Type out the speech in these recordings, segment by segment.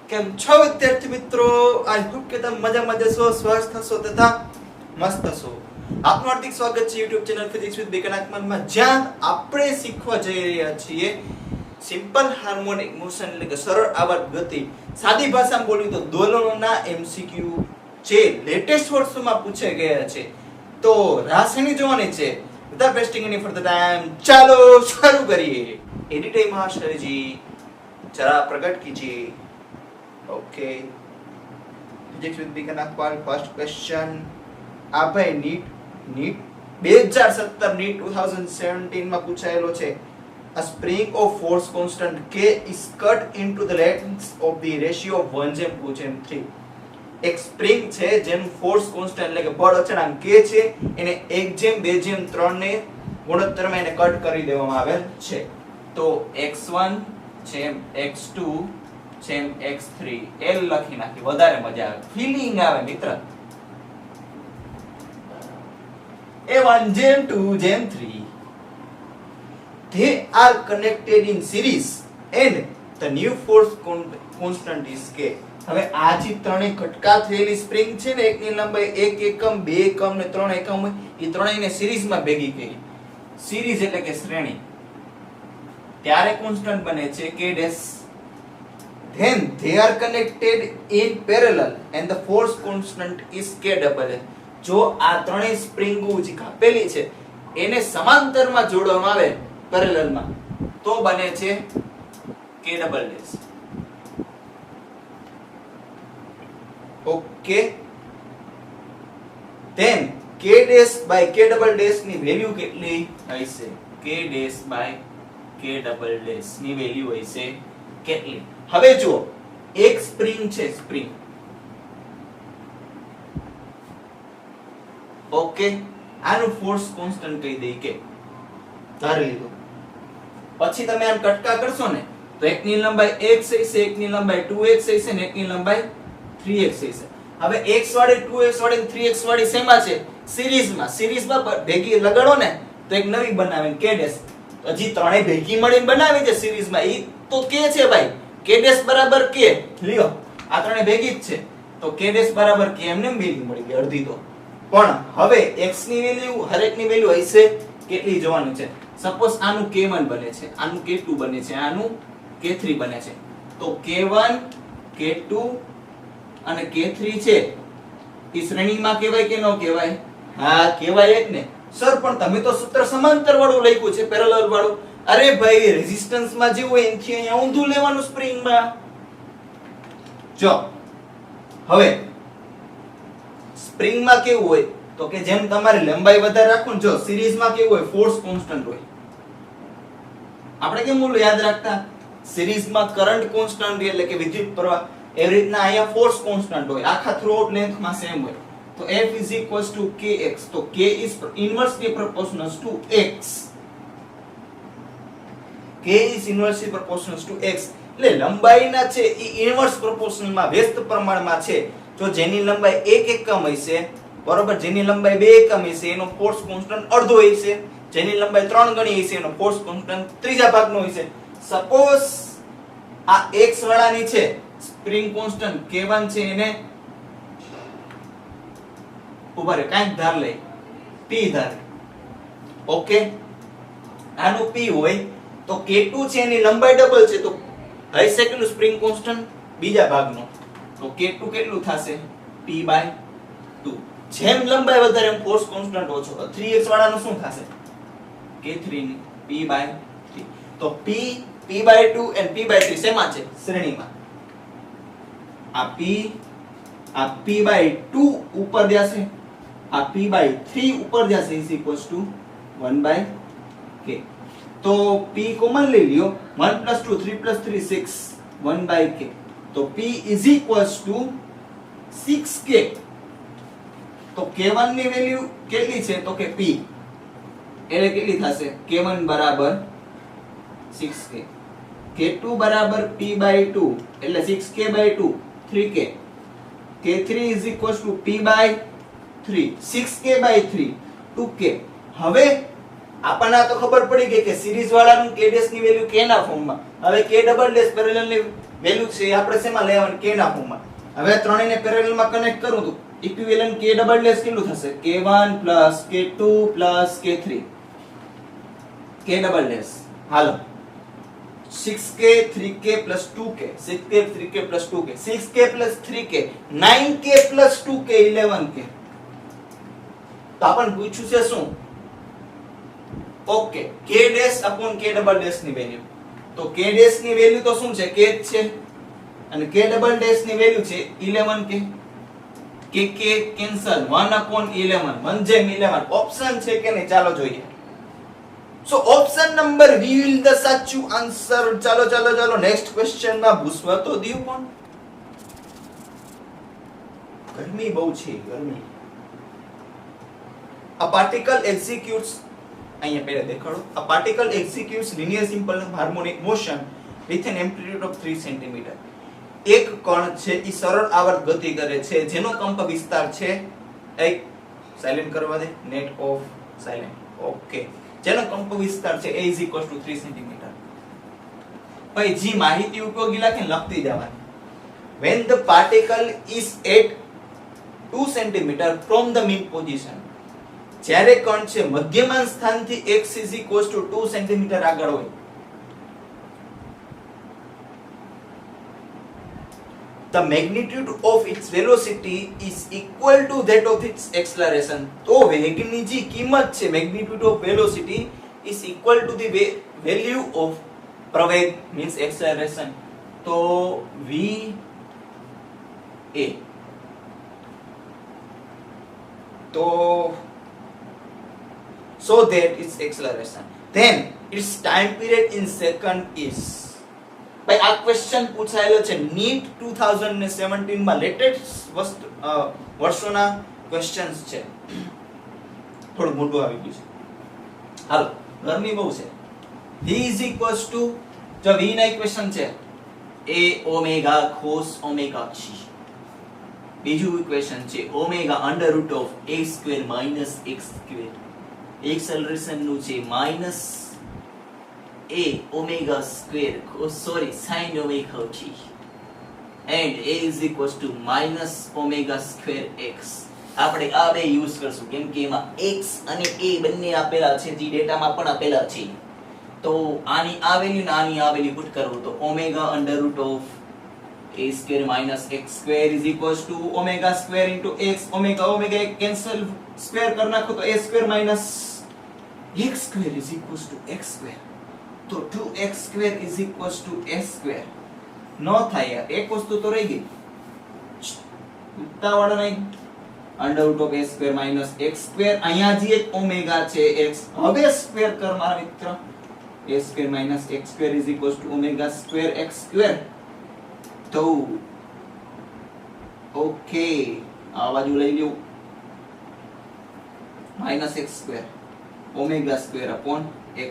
કેમ છો વિદ્યાર્થી મિત્રો? આઈ હોપ કે તમે મજામાં જશો, સ્વસ્થ હશો તથા મસ્ત હશો. આપનું હાર્દિક સ્વાગત છે YouTube ચેનલ ફિઝિક્સ વિથ બેકનાકમાં, જ્યાં આપણે શીખવા જઈ રહ્યા છીએ સિમ્પલ હાર્મોનિક મોશન એટલે કે સરળ આવર્ત ગતિ. સાદી ભાષામાં બોલી તો દોલનોના MCQ જે લેટેસ્ટ વર્ષોમાં પૂછાઈ ગયા છે. તો રાસણી જોવાની છે. without wasting any further time, ચાલો શરૂ કરીએ. એની ટાઈમ માસ્ટરજી जरा प्रकट कीजिए. ओके, फिजिक्स विद बिगन अखबार फर्स्ट क्वेश्चन. આ ભાઈ નીટ 2017 નીટ 2017 માં પૂછાયેલો છે. A spring of force constant K is cut into the length of the ratio of 1:2:3. એક સ્પ્રિંગ છે જેનું ફોર્સ કોન્સ્ટન્ટ એટલે કે બળ અચળાંક K છે, એને 1:2:3 ને ગુણોત્તરમાં એને કટ કરી દેવામાં આવેલ છે. તો x1 જેમ x2 જેમ x3 L લખી નાખી, વધારે મજા આવે, ફીલિંગ આવે મિત્ર. A1 જેમ 2 જેમ 3 they are connected in series and the new force constant is K. હવે આ જે ત્રણેય કટકા થયેલી સ્પ્રિંગ છે ને, એકની લંબાઈ 1 એકમ 2 એકમ ને 3 એકમ હોય, એ ત્રણેયને સિરીઝમાં ભેગી કરી. સિરીઝ એટલે કે શ્રેણી, ત્યારે કોન્સ્ટન્ટ બને છે K dash. Then they are connected in parallel and the force constant is K double. જો આ ત્રણેય સ્પ્રિંગો જે કાપેલી છે એને સમાંતરમાં જોડવામાં આવે પેરેલલમાં, તો બને છે K double dash. Okay, then K dash by K double dash ની વેલ્યુ કેટલી હશે? K dash by K double dash ની વેલ્યુ હશે કેટલી? હવે જો એક સ્પ્રિંગ છે, સ્પ્રિંગ, ઓકે, આનું ફોર્સ કોન્સ્ટન્ટ કહી દઈએ કે ધારી લીધું. પછી તમે આમ કટકા કરશો ને તો એકની લંબાઈ x હશે, એકની લંબાઈ 2x હશે ને એકની લંબાઈ 3x હશે. હવે x વાળી 2x વાળી 3x વાળી શેમાં છે? સિરીઝમાં ભેગી લગાડો ને તો એક નવી બનાવે K dash. હજી ત્રણેય ભેગી મળીને બનાવી છે સિરીઝમાં, ઈ તો K છે ભાઈ. K dash બરાબર K, લ્યો આ ત્રણેય ભેગી જ છે તો K dash બરાબર K એમને વેલ્યુ મળી ગઈ અડધી. તો પણ હવે x ની વેલ્યુ, હરેકની વેલ્યુ હશે કેટલી જોવાનું છે. સપોઝ આનું K1 બને છે, આનું K2 બને છે, આનું K3 બને છે, તો K1 K2 અને K3 છે એ શ્રેણીમાં કહેવાય કે ન કહેવાય? હા કહેવાય જ ને સર. પણ તમે તો સૂત્ર સમાંતર વાળું લખ્યું છે, પેરેલલ વાળું. અરે ભાઈ, રેઝિસ્ટન્સ માં જે હોય એનથી અહીંયા ઊંધું લેવાનું સ્પ્રિંગમાં. જો હવે સ્પ્રિંગમાં કેવું હોય તો કે જેમ તમારે લંબાઈ વધારે રાખો ને, જો સિરીઝમાં કેવું હોય, ફોર્સ કોન્સ્ટન્ટ હોય. આપણે કેમ મૂલ્ય યાદ રાખતા? સિરીઝમાં કરંટ કોન્સ્ટન્ટ એટલે કે વિદ્યુત પ્રવાહ, એવી રીતના અહીંયા ફોર્સ કોન્સ્ટન્ટ હોય, આખા થ્રુઆઉટ લેન્થમાં સેમ હોય. તો F is equals to Kx. તો K is inversely proportional to x. K is inversely proportional to x. એટલે લંબાઈના છે એ ઇન્વર્સ પ્રોપોર્શનલમાં, વ્યસ્ત પ્રમાણમાં છે. જો જેની લંબાઈ 1 એકમ હશે, બરોબર, જેની લંબાઈ 2 એકમ હશે એનો ફોર્સ કોન્સ્ટન્ટ અડધો હશે, જેની લંબાઈ 3 ગણી હશે એનો ફોર્સ કોન્સ્ટન્ટ ત્રીજા ભાગનો હશે. સપોઝ આ x વાળાની છે સ્પ્રિંગ કોન્સ્ટન્ટ K1 છે, એને ઉપર કાંઈક ધાર લે, P ધાર. ઓકે, આનું P હોય તો K2 છે એની લંબાઈ ડબલ છે, તો હશે કેટલું સ્પ્રિંગ કોન્સ્ટન્ટ બીજા ભાગનો, તો K2 કેટલું થશે? P/2. જેમ લંબાઈ વધારે એમ ફોર્સ કોન્સ્ટન્ટ ઓછો. 3x વાળાનું શું થશે? K3 ની P/3. તો P/2 and P/3 શેમાં છે? શ્રેણીમાં. આ P/2 ઉપર જશે, આ P/3 ઉપર જશે, is equals to 1/k. તો P કોમન લઈ લ્યો, 1 + 2 3 + 3 6, 1/k. તો P is equals to 6k. તો K1 ની વેલ્યુ કેટલી છે? તો કે P એટલે કેટલી થશે? K1 બરાબર 6k, K2 બરાબર P/2 એટલે 6k/2 3k, K3 is equals to P/3 6k/3 2k. હવે આપણને તો ખબર પડી ગઈ કે સિરીઝ વાળાનું K ડેશ ની વેલ્યુ K ના ફોર્મમાં. હવે K ડબલ ડેશ પેરેલલ ની વેલ્યુ છે આપણે શેમાં લેવાનું k ના ફોર્મમાં. હવે ત્રણેયને પેરેલલમાં કનેક્ટ કરું તો ઇક્વિવેલન્ટ k ડબલ ડેશ કેટલું થશે k1 k2 k3 k double dash. હાલો 6k 3k 2k 6k 3k 2k 6k 3k 9k 2k 11k. તો આપણને પૂછ્યું છે શું? Okay k dash upon k double dash ની વેલ્યુ. તો k ડેશ ની વેલ્યુ તો શું છે k જ છે અને k ડબલ ડેશ ની વેલ્યુ છે 11k. k કેન્સલ 1 upon 11 1 જેમ 11 ઓપ્શન છે કે નહીં ચાલો જોઈએ. So option number B will the સાચું આન્સર. ચાલો નેક્સ્ટ ક્વેશ્ચન માં પૂછવા તો દીયો કોણ. ગરમી બહુ છે ગરમી. A particle executes અહીંયા પહેલા દેખાડો. A particle executes linear simple harmonic motion with an amplitude of 3 cm. એક કણ છે ઈ સરળ આવર્ત ગતિ કરે છે જેનો કંપ વિસ્તાર છે એક સાયલેન્ટ કરવા દે નેટ ઓફ સાયલેન્ટ. ઓકે જેનો કંપ વિસ્તાર છે a 3 cm. ભાઈ જી માહિતી ઉપયોગી લાગે લખતી જવાની. when the particle is at 2 cm from the mean position. જ્યારે કણ છે મધ્યમાન સ્થાનથી x 2 cm આગળ હોય. The magnitude of its velocity is equal to that of its acceleration. તો વેગની જે કિંમત છે magnitude of velocity is equal to the value of પ્રવેગ means acceleration. તો v a તો so that its acceleration then its time period in second is. ભાઈ આ question પૂછાયેલો છે નીટ 2017 માં લેટેસ્ટ વર્ષોના ક્વેશ્ચન્સ છે. થોડું મોટું આવી ગયું છે. હાલો ગરમી બહુ છે. v is equals to જો v ના ઇક્વેશન છે a omega cos omega t. બીજું ઇક્વેશન છે omega under root of a square minus x square. Acceleration નું છે minus a omega square sin omega t and a is equals to minus omega square x. આપણે આ બે use કરશું કેમ કે એમાં x અને a બંને આપેલા છે જે ડેટામાં પણ આપેલા છે. તો આની આ વેલ્યુ ને આની આ વેલ્યુ પુટ કરવું તો omega under root of a square minus x square is equals to omega square into x. omega cancel square कर નાખો તો a square minus x square is equals to x square. તો 2x square is equals to s square. નો થાય યાર એક વસ્તુ તો રહી ગઈ ઉતાવળ નહીં. Under root of a square minus x square અહીંયા જે એક ઓમેગા છે x હવે સ્ક્વેર કર મારા મિત્ર. a square minus x square is equals to omega square x square. તો ઓકે આ બાજુ લઈ લ્યો minus x square omega square upon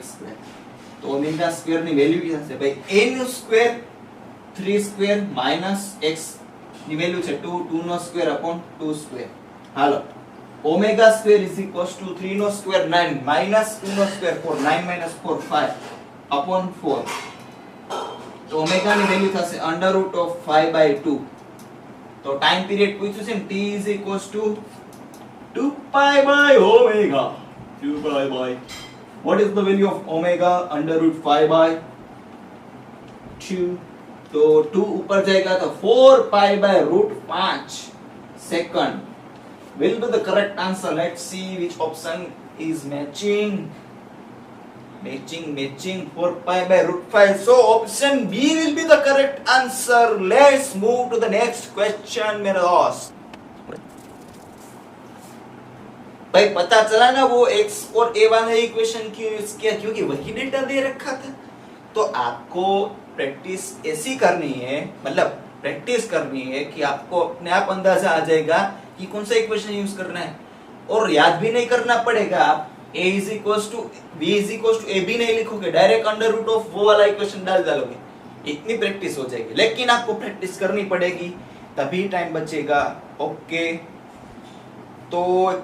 x square. તો ઓમેગા સ્ક્વેર ની વેલ્યુ કેટલી થશે ભાઈ a નો સ્ક્વેર 3 સ્ક્વેર માઈનસ x ની વેલ્યુ છે 2 2 નો સ્ક્વેર અપોન 2 સ્ક્વેર. હાલો omega square is equals to 3 નો સ્ક્વેર 9 માઈનસ 2 નો સ્ક્વેર 4 9 minus 4 5 અપોન 4. તો ઓમેગા ની વેલ્યુ થશે અંડર રૂટ ઓફ 5/2. તો ટાઈમ પીરિયડ પૂછ્યું છે ને t is equals two 2π/omega 2π/. What is the value of omega under root 5/2? तो 2 ऊपर जाएगा तो 4π/5 second will be the correct answer. Let's see which option is matching. Matching 4π/5. So option B will be the correct answer. Let's move to the next question, मेरे दोस्त. भाई पता चला ना वो x और a वाला इक्वेशन क्यों यूज किया क्योंकि वही डेटा दे रखा था. तो आपको प्रैक्टिस ऐसी करनी है मतलब प्रैक्टिस करनी है कि आपको अपने आप अंदाजा आ जाएगा कि कौन सा इक्वेशन यूज करना है और याद भी नहीं करना पड़ेगा. आप a is equals to b is equals to a b नहीं लिखोगे डायरेक्ट अंडर रूट ऑफ वो वाला इक्वेशन डाल डालोगे. इतनी प्रैक्टिस हो जाएगी लेकिन आपको प्रैक्टिस करनी पड़ेगी तभी टाइम बचेगा. ओके तो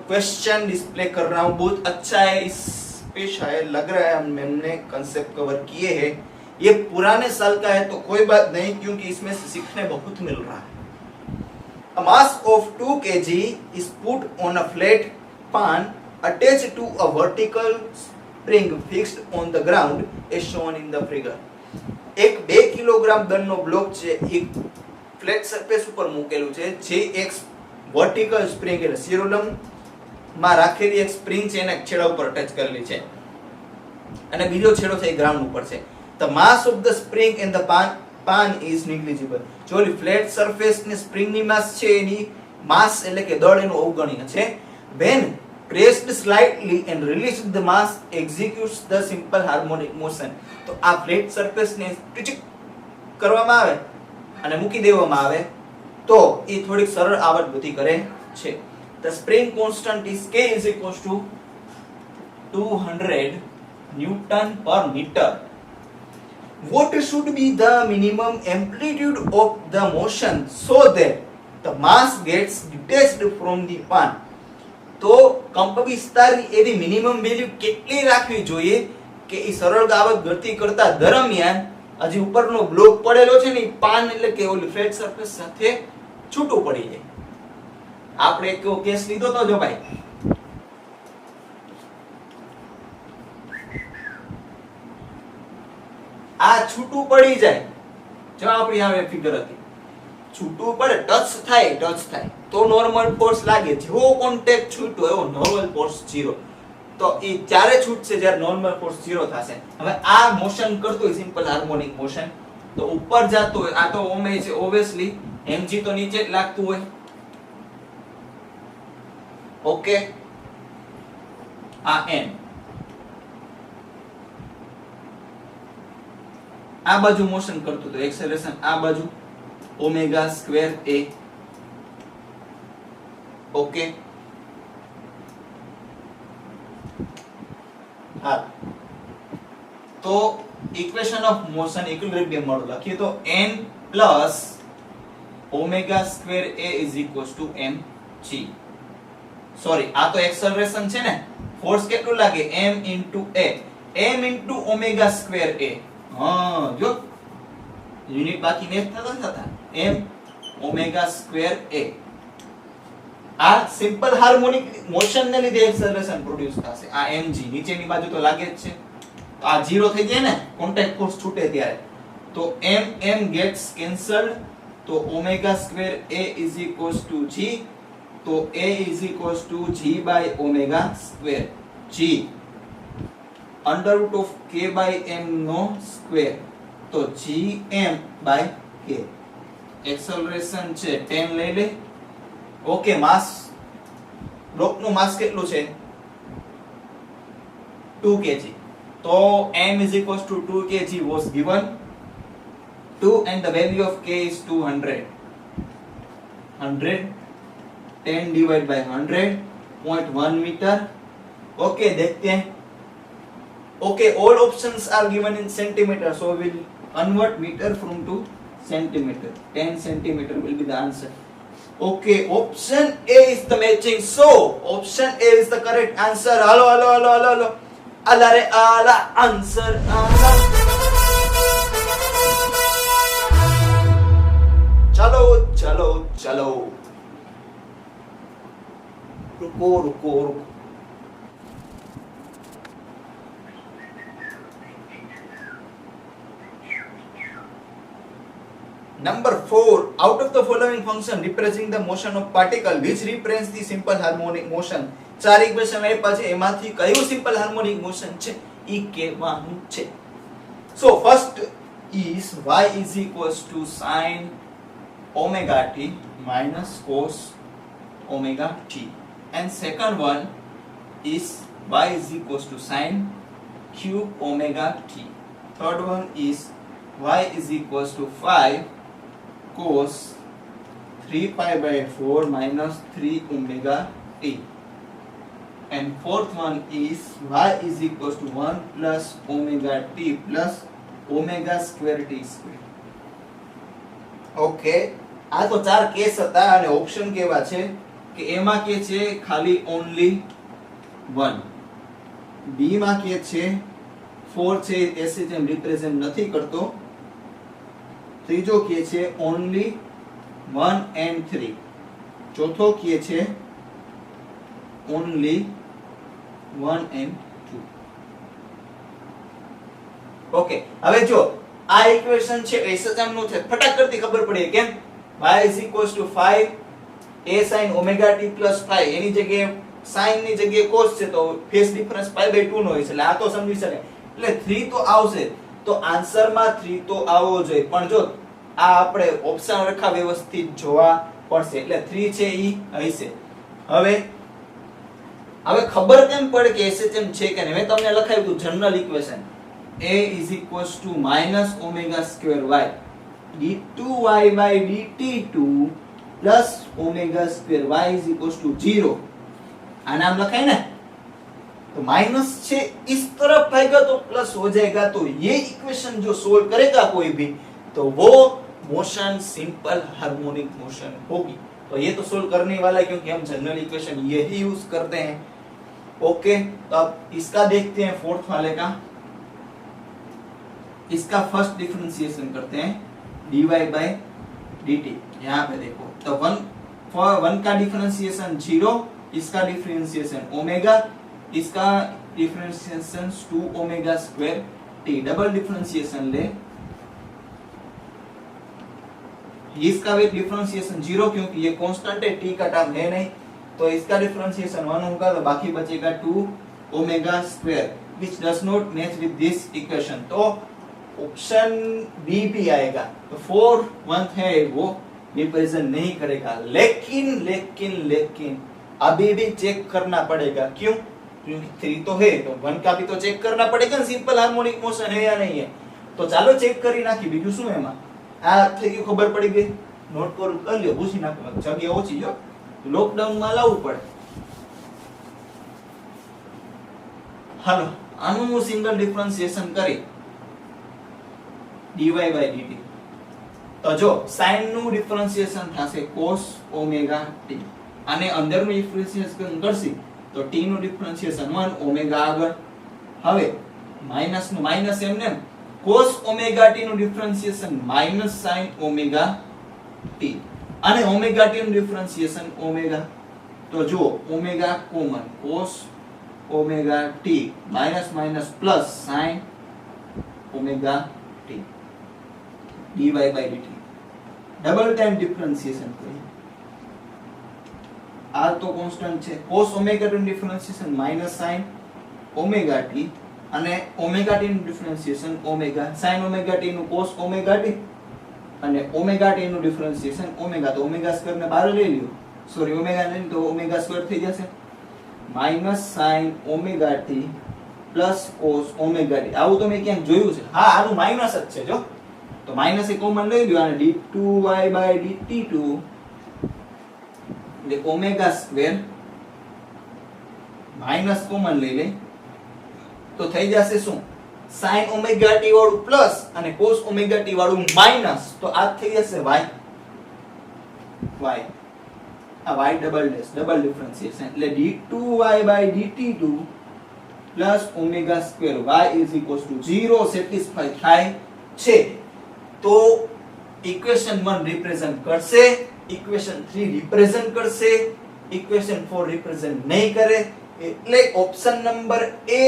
क्वेश्चन डिस्प्ले कर रहा हूँ बहुत अच्छा है इस पे शायद लग रहा है हमने कंसेप्ट कवर किए हैं ये पुराने साल का है तो कोई बात नहीं, क्योंकि इसमें से सीखने बहुत मिल रहा है. A mass of 2 kg is put on a flat pan attached to a vertical spring fixed on the ground as shown in the figure. એક 2 કિલોગ્રામ દળનો બ્લોક છે એક ફ્લેટ સરફેસ ઉપર મૂકેલું છે, જે એક વર્ટિકલ સ્પ્રિંગ એટલે શિરોલમ માં રાખેલી એક સ્પ્રિંગ છે એના છેડા ઉપર અટેચ કરેલી છે અને બીજો છેડો છે એ ગ્રાઉન્ડ ઉપર છે. The mass of the spring and the pan is negligible. જો ફ્લેટ સરફેસ ને સ્પ્રિંગ ની માસ છે એની માસ એટલે કે દળ એનું અવગણ્ય છે. When pressed slightly and released, the mass executes the simple harmonic motion. તો આ ફ્લેટ સરફેસ ને ટીચિક કરવામાં આવે અને મૂકી દેવામાં આવે તો એ થોડીક સરળ આવર્ત ગતિ કરે છે. The spring constant is K is equals to 200 Newton per meter. What should be the minimum amplitude of the motion so that the mass gets detached from the pan? તો કંપ વિસ્તારની એવી મિનિમમ વેલ્યુ કેટલી રાખવી જોઈએ કે એ સરળ આવર્ત ગતિ કરતા દરમિયાન હજી ઉપરનો બ્લોક પડેલો છે ને પાન એટલે કે ઓલી ફ્લેટ સરફેસ સાથે છૂટું પડી જાય. આપણે એક કેસ લીધો તો જો ભાઈ, આ છૂટું પડી જાય, જો આપણી આવે ફિગર હતી, છૂટું પડે ટચ થાય તો નોર્મલ ફોર્સ લાગે, જેવો કોન્ટેક્ટ છૂટો એવો નોર્મલ ફોર્સ 0. તો એ ત્યારે છૂટશે જ્યારે નોર્મલ ફોર્સ 0 થશે. હવે આ મોશન કરતો હોય સિમ્પલ હાર્મોનિક મોશન, તો ઉપર જતો હોય, આ તો ઓમે છે ઓબ્વિયસલી, mg તો નીચે જ લાગતું હોય. ઓકે, આ n આ બાજુ મોશન કરતું તો એક્સેલરેશન આ બાજુ ઓમેગા સ્ક્વેર a. ઓકે, હા, તો equation of motion equilibrium model લખીએ તો n plus omega square a is equals two mg. Sorry, આ તો એક્સેલરેશન છે ને, ફોર્સ કેટલું લાગે m into a, m into omega square a. હા, જો યુનિટ બાકી મેચ થતા m ઓમેગા સ્ક્વેર a. આ સિમ્પલ હાર્મોનિક મોશન ને લીધે એક્સેલરેશન પ્રોડ્યુસ થશે. આ mg નીચેની બાજુ તો લાગે જ છે, આ 0 થઈ જાય ને કોન્ટેક્ટ ફોર્સ છૂટે ત્યારે, તો m ગેટ્સ કેન્સલ્ડ, તો omega square a is equals to g, તો a is equals to g by omega square. g under root of k by m નો સ્ક્વેર, તો gm બાય k. એક્સેલરેશન છે 10 લઈ લે. ઓકે, માસ block નું માસ કેટલું છે 2 kg, તો m is equals to 2 kg was given 2 and the value of k is 200. 10 divided by 100.1 meter. Okay, देखते हैं. Okay, all options are given in centimeter, so we will convert meter from to centimeter. 10 centimeter will be the answer. Okay, option A is the matching, so option A is the correct answer. Hello, ala re ala, answer ala. चलो रुको. Number 4, out of the following function representing the motion of particle which represents the simple harmonic motion. ચાર equation આપ્યા છે, એમાંથી કયું simple harmonic motion છે ઈ કહેવાનું છે. So first is y is equals to sin omega t minus cos omega t, and second one is y is equals to sin cube omega t. Third one is y is equals to 5 cos 3 pi by 4 minus 3 omega t, and fourth one is y is equals to 1 plus omega t plus omega square t square. Okay, આ તો ચાર case હતા અને option કેવા છે કે એ માં કે છે ખાલી ઓન્લી 1, બી માં કે છે 4 છે SHM રિપ્રેઝન્ટ નથી કરતો. ત્રીજો કહે છે only 1 and 3. ચોથો કહે છે only 1 and 2. ઓકે, હવે જો આ ઇક્વેશન છે SHM નું છે, ફટાક કરતી ખબર પડી કેમ? y = 5 a sin omega t + 5 એની જગ્યાએ sin ની જગ્યાએ cos છે તો ફેઝ ડિફરન્સ π/2 નો હોય છે, એટલે આ તો સમજી શકે. એટલે 3 તો આવશે, તો આન્સરમાં 3 તો આવવો જોઈએ. પણ જો આ આપણે ઓપ્શન રખા વ્યવસ્થિત જોવા પડશે, એટલે 3 છે ઈ હશે. હવે ખબર કેમ પડે કે SHM છે કે નહીં? મેં તમને લખાવ્યું હતું general equation a = -omega²y d2y/dt2 + omega²y = 0. આ नाम लखाए ना, तो माइनस से इस तरफ आएगा तो प्लस हो जाएगा. तो ये इक्वेशन जो सोल्व करेगा कोई भी, तो वो मोशन सिंपल हार्मोनिक मोशन होगी. तो ये तो सोल्व करने वाला है क्योंकि हम जनरल इक्वेशन यही यूज करते हैं. ओके, तो अब इसका देखते हैं फोर्थ वाले का. इसका फर्स्ट डिफरेंशिएशन करते हैं dy/dt. यहाँ पे देखो तो 1 का डिफरेंशिएशन 0, इसका डिफरेंशिएशन ओमेगा, इसका differentiation 2 omega² t. Double differentiation ले, इसका भी डिफरेंशिएशन 0 क्योंकि ये कांस्टेंट है, t का टर्म है नहीं, तो इसका डिफरेंशिएशन 1 होगा, तो बाकी बचेगा 2 omega² which does not match with this equation. तो ऑप्शन बी भी आएगा. तो 4 1 है वो रिप्रेजेंट नहीं करेगा. लेकिन अभी भी चेक करना पड़ेगा. क्यों? क्योंकि 3 तो है, तो 1 का भी तो चेक करना पड़ेगा. सिंपल हार्मोनिक मोशन है या नहीं है? तो ચાલો ચેક કરી નાખી. બીજું શું એમાં? આ થઈ ગયું, ખબર પડી ગઈ. નોટ પર કરી લ્યો, પૂછી નાખો. જગ્યા ઓછી જો, લોકડાઉન માં લાવવું પડે. હાલો, આનું સિંગલ ડિફરન્શિએશન કરી dy/dt. તો જો sin નું ડિફરન્શિએશન થશે cos omega t, અને અંદરનું ડિફરન્શિએશન કરશી તો t નું ડિફરન્શિએશન 1 ઓમેગા આગળ. હવે માઈનસ નું માઈનસ એમને cos omega t નું ડિફરન્શિએશન -sin omega t, અને omega t નું ડિફરન્શિએશન ઓમેગા. તો જો omega common, cos omega t - sin omega t dy/dt. Double time differentiation करिए. r तो कांस्टेंट છે, cos omega t નું ડિફરન્શિએશન -sin omega t, અને omega t નું differentiation omega, sin omega t નું cos omega t, અને omega t નું differentiation omega. તો omega² ને બહાર લઈ લ્યો, સોરી ઓમેગા નહીં તો omega² થઈ જશે. -sin omega t + cos omega t. આવું તો મેં ક્યાંક જોયું છે. હા, આનું માઈનસ જ છે જો. તો માઈનસ એ કોમન લઈ લ્યો, અને d2y/dt2 એટલે omega² માઈનસ કોમન લઈ લે તો થઈ જશે શું? sin omega t વાળું પ્લસ અને cos omega t વાળું માઈનસ. તો આ થઈ જશે y. આ y ડબલ ડિફરન્શિએશન એટલે d2y/dt2 + omega² y = 0 સેટિસ્ફાઈ થાય છે. તો ઇક્વેશન 1 રિપ્રેઝન્ટ કરશે, ઇક્વેશન 3 રિપ્રેઝન્ટ કરશે, ઇક્વેશન 4 રિપ્રેઝન્ટ નહીં કરે. એટલે ઓપ્શન નંબર એ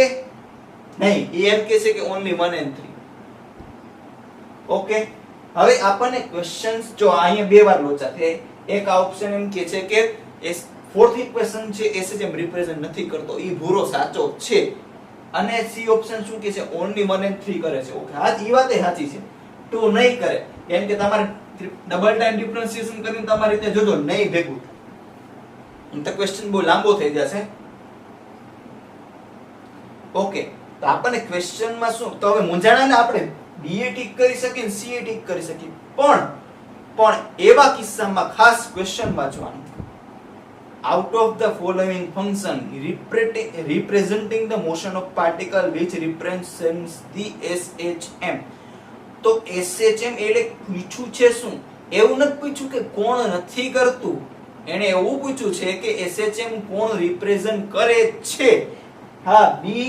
નહીં, એ એમ કહે છે કે ઓન્લી 1 and 3. ઓકે, હવે આપણને ક્વેશ્ચન્સ જો અહીંયા બે વાર લોચા થાય. એક આ ઓપ્શન એમ કહે છે કે ફોર્થ ઇક્વેશન છે SHM રિપ્રેઝન્ટ નથી કરતો, ઈ ભૂરો સાચો છે. અને સી ઓપ્શન શું કહે છે? ઓન્લી 1 and 3 કરે છે. ઓકે, હા, ઈ વાત એ સાચી છે. 2 નહીં કરે, કેમ કે તમારે ડબલ ટાઈમ ડિફરન્શિએશન કરીને તમારી રીતે જોજો નહીં ભેગું થાય, તો ક્વેશ્ચન બહુ લાંબો થઈ જશે. ઓકે, તો આપણને ક્વેશ્ચનમાં શું, તો હવે મૂંઝાણાને આપણે બીએ ટીક કરી શકીએ ને સીએ ટીક કરી શકીએ, પણ એવા કિસ્સામાં ખાસ ક્વેશ્ચન વાંચવાનું. Out of the following function representing the motion of particle which represents the SHM. તો SHM એટલે પૂછ્યું છે શું? એવું નથી પૂછ્યું કે કોણ નથી કરતું, એને એવું પૂછ્યું છે કે SHM કોણ રિપ્રેઝન્ટ કરે છે. હા, બી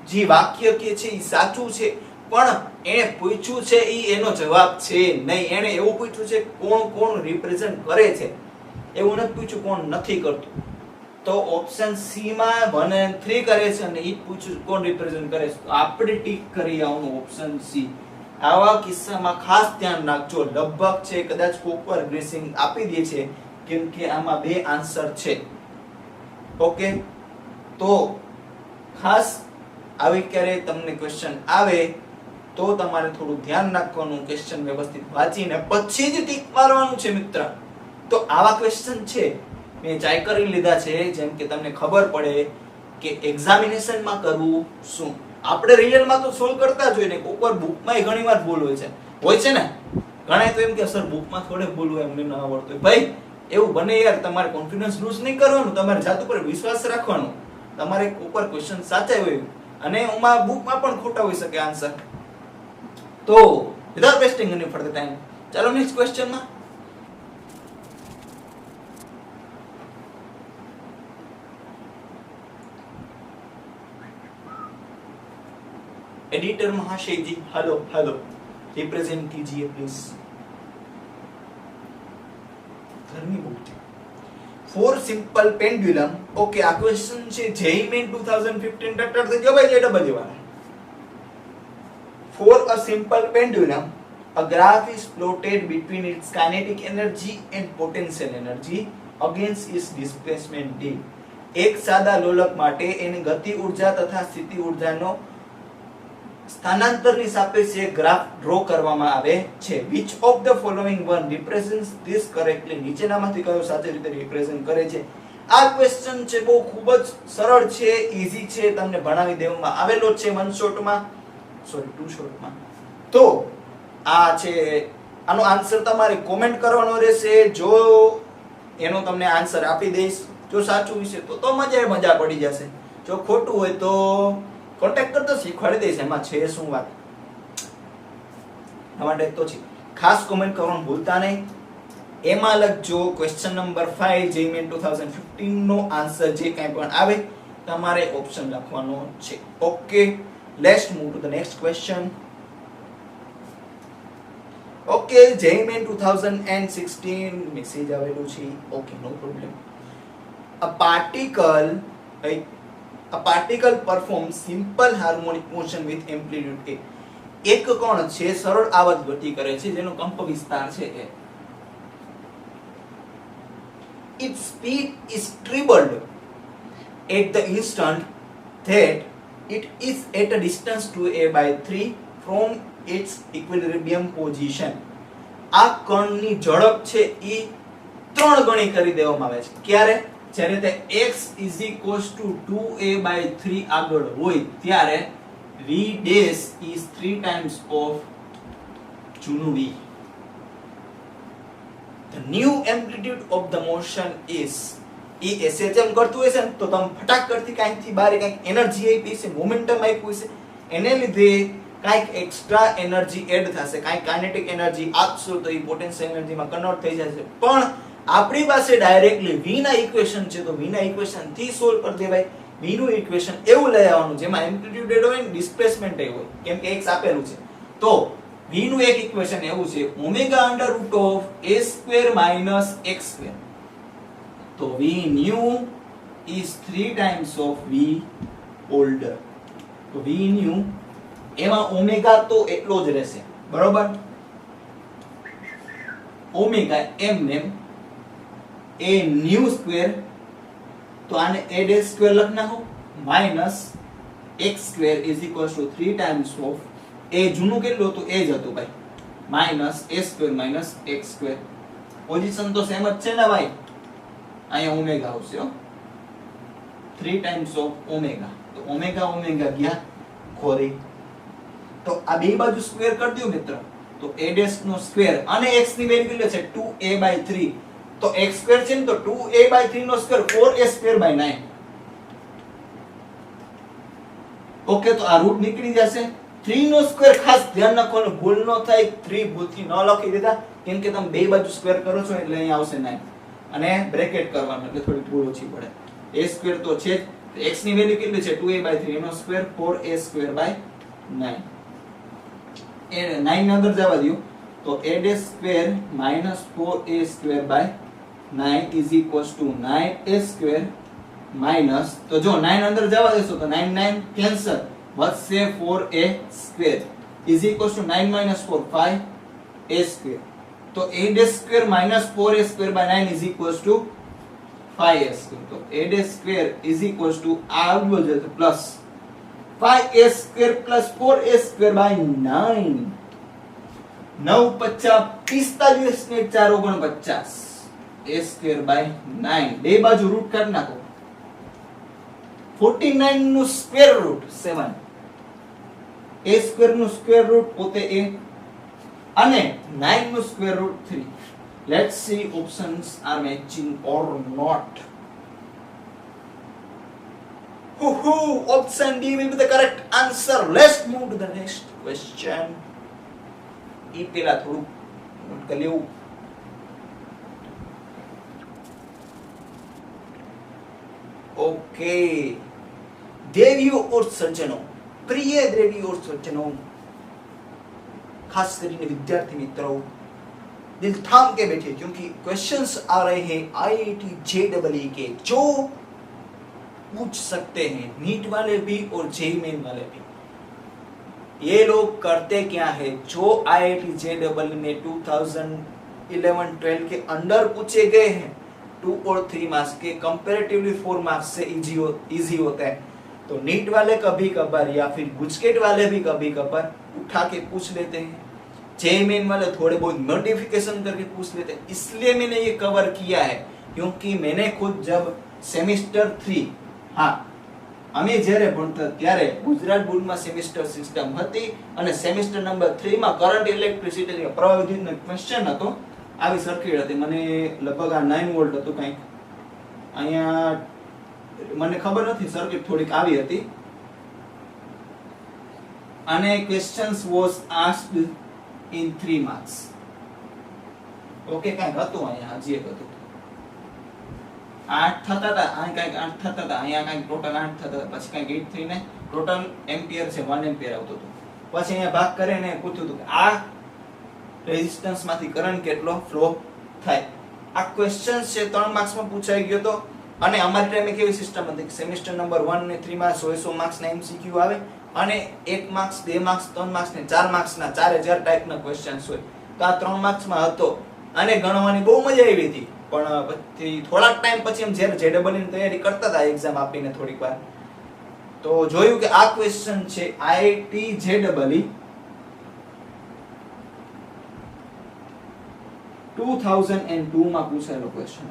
જે વાક્ય કે છે એ સાચું છે, પણ એને પૂછ્યું છે એ એનો જવાબ છે નહીં. એને એવું પૂછ્યું છે કોણ કોણ રિપ્રેઝન્ટ કરે છે, એવું નથી પૂછ્યું કોણ નથી કરતું. તો ઓપ્શન સી માં 1 અને 3 કરે છે અને ઈ પૂછ્યું કોણ રિપ્રેઝન્ટ કરે છે. તો આપણે ટીક કરી આવવાનું ઓપ્શન સી. આવા કિસ્સામાં ખાસ ધ્યાન રાખજો. લગભગ છે કદાચ કોપર ગ્રેસિંગ આપી દે છે, કેમ કે આમાં બે આન્સર છે. ઓકે, તો ખાસ આવી ક્યારે તમને ક્વેશ્ચન આવે તો તમારે થોડું ધ્યાન રાખવાનું, ક્વેશ્ચન વ્યવસ્થિત વાંચીને પછી જ ટીક મારવાનું છે મિત્ર. તો આવા ક્વેશ્ચન છે મેં ટ્રાય કરી લીધા છે, જેમ કે તમને ખબર પડે કે એક્ઝામિનેશનમાં કરવું શું. આપણે રિયલમાં તો સોલ્વ કરતા જ હોય ને, કોઈક બુકમાં ઘણીવાર ભૂલ હોય છે ને. ઘણા તો એમ કે સર બુકમાં થોડે ભૂલ હોય, અમને ન આવડતું હોય. ભાઈ એવું બને યાર, તમારે કોન્ફિડન્સ લૂઝ નહીં કરવાનું, તમારે જાત ઉપર વિશ્વાસ રાખવાનો. તમારે ઉપર ક્વેશ્ચન સાચા હોય અને એમાં બુકમાં પણ ખોટા હોઈ શકે આન્સર. તો without wasting any further time, ચાલો નેક્સ્ટ ક્વેશ્ચનમાં. एडिटर महाशय जी हेलो हेलो, रिप्रेजेंट कीजिए प्लीज. ઘરની બુક છે. For simple pendulum. ઓકે, આ ક્વેશ્ચન છે જેઈ મેન 2015 ટટર થઈ ગયો ભાઈ JEE વાળા. For a simple pendulum, a graph is plotted between its kinetic energy and potential energy against its displacement d. એક સાદા લોલક માટે એની ગતિ ઉર્જા તથા સ્થિતિ ઉર્જાનો સ્થાનાંતરની સાપેક્ષે ગ્રાફ ડ્રો કરવામાં આવે છે. Which of the following one represents this correctly? નીચેનામાંથી કયો સાચી રીતે રિપ્રેઝન્ટ કરે છે? આ ક્વેશ્ચન છે બહુ ખૂબ જ સરળ છે, ઈઝી છે, તમને ભણાવી દેવામાં આવેલો છે વન શોટમાં, સોરી 2 શોટમાં. તો આ છે, આનો આન્સર તમારે કોમેન્ટ કરવાનો રહેશે. જો એનો તમને આન્સર આપી દઈશ, જો સાચું હશે તો મજા પડી જશે. જો ખોટું હોય તો કોન્ટેક્ટ કરતો શીખવાડી દઈશ, એમાં છે શું વાત. માટે તો છે ખાસ કોમેન્ટ કરવાનું ભૂલતા નહીં. એમાં લખજો ક્વેશ્ચન નંબર 5 જેઈ મેન 2015 નો આન્સર જે કંઈ પણ આવે તમારે ઓપ્શન લખવાનો છે. Okay, let's move to the next question. Okay, JEE Main 2016 message આવેલું છે. Okay, no problem. A particle performs simple harmonic motion with amplitude a. એક કણ છે સરળ આવર્ત ગતિ કરે છે જેનો કંપ વિસ્તાર છે a. Its speed is trebled at the instant that it is at a distance 2a by 3 from its equilibrium position. આ કણની ઝડપ છે એ 3 ગણી કરી દેવામાં આવે છે. ક્યારે? જ્યારે તે x = 2a by 3 આગળ હોય ત્યારે v dash is 3 times of જૂનું v. The new amplitude of the motion is, A SHM કરતું હશે ને તો તમે ફટાક કરતી કાંઈકથી બહાર કાંઈક એનર્જી આપી છે, મોમેન્ટમ આપ્યું છે, એને લીધે કાંઈક એક્સ્ટ્રા એનર્જી એડ થશે, કાંઈક કાઇનેટિક એનર્જી આપશો તો એ પોટેન્શિયલ એનર્જીમાં કન્વર્ટ થઈ જશે. પણ આપણી પાસે ડાયરેક્ટલી v ના ઇક્વેશન છે તો v ના ઇક્વેશન થી સોલ્વ કરી દેવાય. v નું ઇક્વેશન એવું લઈ આવવાનું જેમાં એમ્પ્લિટ્યુડ એડ હોય ને ડિસ્પ્લેસમેન્ટ એ હોય, કેમ કે x આપેલું છે. તો v નું એક ઇક્વેશન એવું છે ω√a² - x². તો v new is 3 times of v older. તો v new એમાં ઓમેગા તો એટલો જ રહેશે, બરોબર. ઓમેગા એમ a new square, તો આને a dash square લખ નાખો minus x² = 3 times of a જૂનું કેટલું હતું એ જ હતું ભાઈ, minus a² - x². પોઝિશન તો સેમ જ છે ને ભાઈ, અહીંયા ઓમેગા આવશે હો, 3 times of ઓમેગા. તો ઓમેગા ગયા ખોરી. તો આ બે બાજુ સ્ક્વેર કરી દો મિત્ર, તો a dash નો સ્ક્વેર અને x ની વેલ્યુ કેટલી છે 2a by 3. તો x² છે ને તો 2a by 3 નો સ્ક્વેર 4a² by 9. ઓકે, તો આ રૂટ નીકળી જશે. 3 નો સ્ક્વેર ખાસ ધ્યાન રાખવાનું, ભૂલ ન થાય. 3 ભૂલથી ન લખી દેતા, કેમ કે તમે બે બાજુ સ્ક્વેર કરો છો એટલે અહીંયા આવશે 9 અને બ્રેકેટ કરવાનું એટલે થોડી ભૂલ ઓછી પડે. a² તો છે તો x ની વેલ્યુ કેટલી છે 2a/3 એનો સ્ક્વેર 4a² / 9 એ 9 ને અંદર જવા દો તો a² - 4a² / 9 is equals to 9a² minus તો જો 9 અંદર જવા દેશો તો 9 9 કેન્સલ વધશે 4a² is equals to 9 minus 4 5a² તો a² minus 4a² by 9 is equals to 5a² તો a² is equals to આવજો જશે plus 5a² plus 4a² by 9 9 50 45 ને 4 49 a² by 9 બે બાજુ રૂટ કાઢી નાખો 49 નું સ્ક્વેર રૂટ 7 a² નું સ્ક્વેર રૂટ પોતે a અને 9 નું square root 3 let's see options are matching or not option D will be the correct answer let's move to the next question એ પેલા થોડું નોટ કરી લેવું ઓકે દેવીઓ और સજ્જનો પ્રિય દેવીઓ और સજ્જનો खास કરીને विद्यार्थी मित्रों दिल थाम के बैठे क्योंकि क्वेश्चंस आ रहे हैं आईआईटी जेईई के जो पूछ सकते हैं नीट वाले भी और जेईई मेन वाले भी ये लोग करते क्या है जो आईआईटी जेईई में 2011-12 के अंदर पूछे गए हैं 2 और 3 मार्क्स के कंपैरेटिवली 4 मार्क्स से इजी होता है तो नीट वाले कभी कभार या फिर गुजकेट वाले भी कभी कभार उठा के पूछ लेते हैं जेईई मेन वाले थोड़े बहुत मॉडिफिकेशन करके पूछ लेते हैं इसलिए मैंने ये कवर किया है क्योंकि मैंने खुद जब सेमेस्टर 3 हाँ અમે જ્યારે ભણતા ત્યારે ગુજરાત બોર્ડમાં સેમેસ્ટર સિસ્ટમ હતી અને સેમેસ્ટર નંબર 3 માં કરંટ ઇલેક્ટ્રિસિટી પ્રવાહ વિદ્યુતનો ક્વેશ્ચન હતો આવી સર્કિટ હતી મને લગભગ આ 9 વોલ્ટ હતું કંઈક અહીંયા મને ખબર નથી સર્કિટ થોડીક આવી હતી અને questions was asked in 3 marks okay કંઈક હતું અહીંયા હજી એક હતું 8 થતા હતા અહીં કંઈક 8 થતા હતા અહીંયા કંઈક ટોટલ 8 થતા હતા પછી કંઈક 8 થઈને ટોટલ એમ્પિયર છે 1 એમ્પિયર આવતો હતો પછી અહીંયા ભાગ કરીને પૂછ્યું હતું કે આ રેઝિસ્ટન્સ માંથી કરંટ કેટલો ફ્લો થાય આ ક્વેશ્ચન્સ છે 3 માર્ક્સ માં પૂછાઈ ગયો તો અને અમારી ટાઈમે કેવી સિસ્ટમ હતી કે સેમેસ્ટર નંબર 1 ને 3 માં 100 માર્ક્સ ના એમસીક્યુ આવે અને 1 માર્ક્સ 2 માર્ક્સ 3 માર્ક્સ ને 4 માર્ક્સ ના 4000 ટાઈપ ના ક્વેશ્ચન્સ હોય તો આ 3 માર્ક્સ માં હતો અને ગણવાની બહુ મજા આવી હતી પણ પછી થોડાક ટાઈમ પછી એમ જ્યારે જેડબલ ની તૈયારી કરતા હતા એક્ઝામ આપીને થોડીક વાર તો જોયું કે આ ક્વેશ્ચન છે આઈઆઈટી જેડબલ 2002 માં પૂછાયેલો ક્વેશ્ચન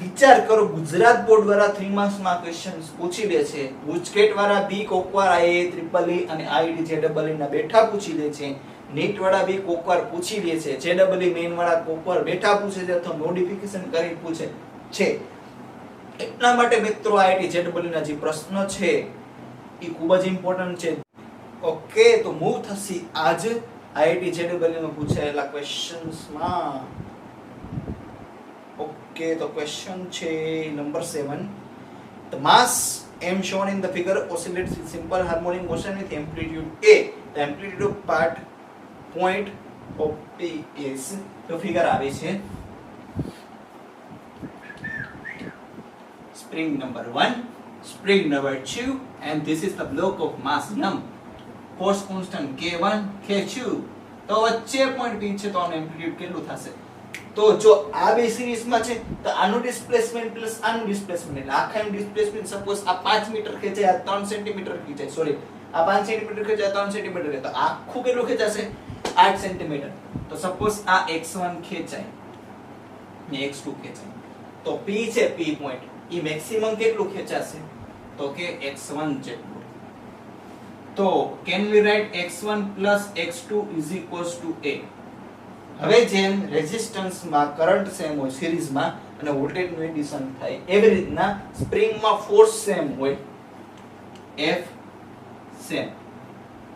વિચાર કરો ગુજરાત બોર્ડ વાળા 3 માર્ક્સ માં ક્વેશ્ચન્સ પૂછી લે છે ગુજકેટ વાળા બી કોકવાર આઈએ ટ્રિપલ અને આઈઆઈટી જેડબલ ના બેઠા પૂછી લે છે નીટ વાળા બી કોકવાર પૂછી લે છે જેડબલ મેઇન વાળા કોકવાર બેઠા પૂછે છે અથવા મોડિફિકેશન કરી પૂછે છે એટલા માટે મિત્રો આઈઆઈટી જેડબલ ના જે પ્રશ્ન છે એ ખૂબ જ ઇમ્પોર્ટન્ટ છે ઓકે તો મૂવ થશે આજ આઈઆઈટી જેડબલ માં પૂછાયેલા ક્વેશ્ચન્સ માં ઓકે તો ક્વેશ્ચન છે number 7 the mass m shown in the figure oscillates with simple harmonic motion with amplitude a the amplitude of part point of p is તો ફિગર આવે છે spring number 1 spring number 2 and this is the block of mass m force constant k1 k2 તો વચ્ચે point p છે તો આનું amplitude કેટલું થશે તો જો આ બે સિરીઝ માં છે તો આનું ડિસ્પ્લેસમેન્ટ પ્લસ આનું ડિસ્પ્લેસમેન્ટ એટલે આખાનું ડિસ્પ્લેસમેન્ટ સપોઝ આ 5 મીટર ખેંચાય આ 3 સેન્ટીમીટર ખેંચાય સોરી આ 5 સેન્ટીમીટર ખેંચાય 3 સેન્ટીમીટર તો આખું કેટલું ખેંચાશે 8 સેન્ટીમીટર તો સપોઝ આ x1 ખેંચાય ને x2 ખેંચાય તો p છે p પોઈન્ટ ઈ મેક્સિમમ કેટલું ખેંચાશે તો કે x1 જેટલું તો can we write x1 plus x2 is equals to a હવે જેમ રેઝિસ્ટન્સ માં કરંટ સેમ હોય સિરીઝ માં અને વોલ્ટેજ નું એડિશન થાય એવી રીતના સ્પ્રિંગ માં ફોર્સ સેમ હોય F સેમ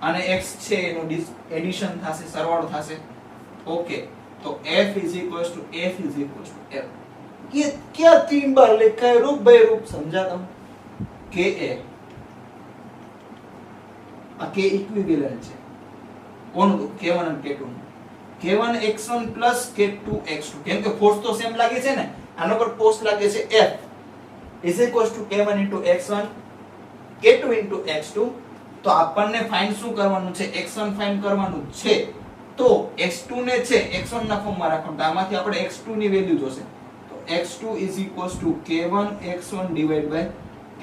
અને x છે એનું એડિશન થશે સરવાળો થશે ઓકે તો F is equals to F ये क्या 3 बार लिखा है रूप भाई रूप समझाता हूं के ए आ के इक्विवेलेंट है કોનું તો k1 અને k2 k1 x1 k2 x2 કેમ કે ફોર્સ તો સેમ લાગે છે ને આનો પર ફોર્સ લાગે છે F is equals to k1 into x1 k2 into x2 તો આપણને ફાઇન્ડ શું કરવાનું છે x1 ફાઇન્ડ કરવાનું છે તો x2 ને છે x1 ના ફોર્મમાં રાખો તો આમાંથી આપણે x2 ની વેલ્યુ જોશે તો x2 is equals to k1 x1 divided by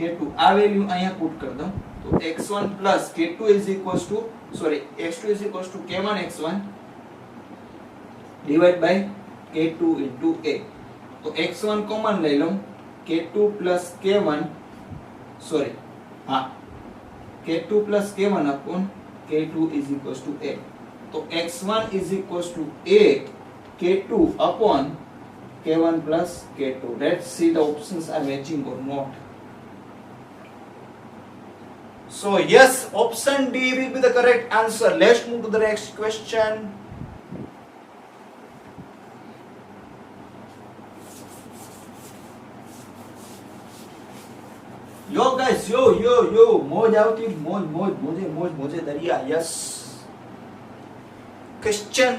k2 આ વેલ્યુ અહીંયા પુટ કરી દઉં તો x1 k2 is equals to x2 is equals to k1 x1 divided by k2 into a तो x1 कॉमन ले लो k2 k1 k2 k1 upon k2 is equals to a तो x1 is equals to a k2 upon k1 k2 let's see the options are matching or not. So yes, option D will be the correct answer. Let's move to the next question. Yo guys, yo, मौज आवती मोजे दरिया. Yes. Question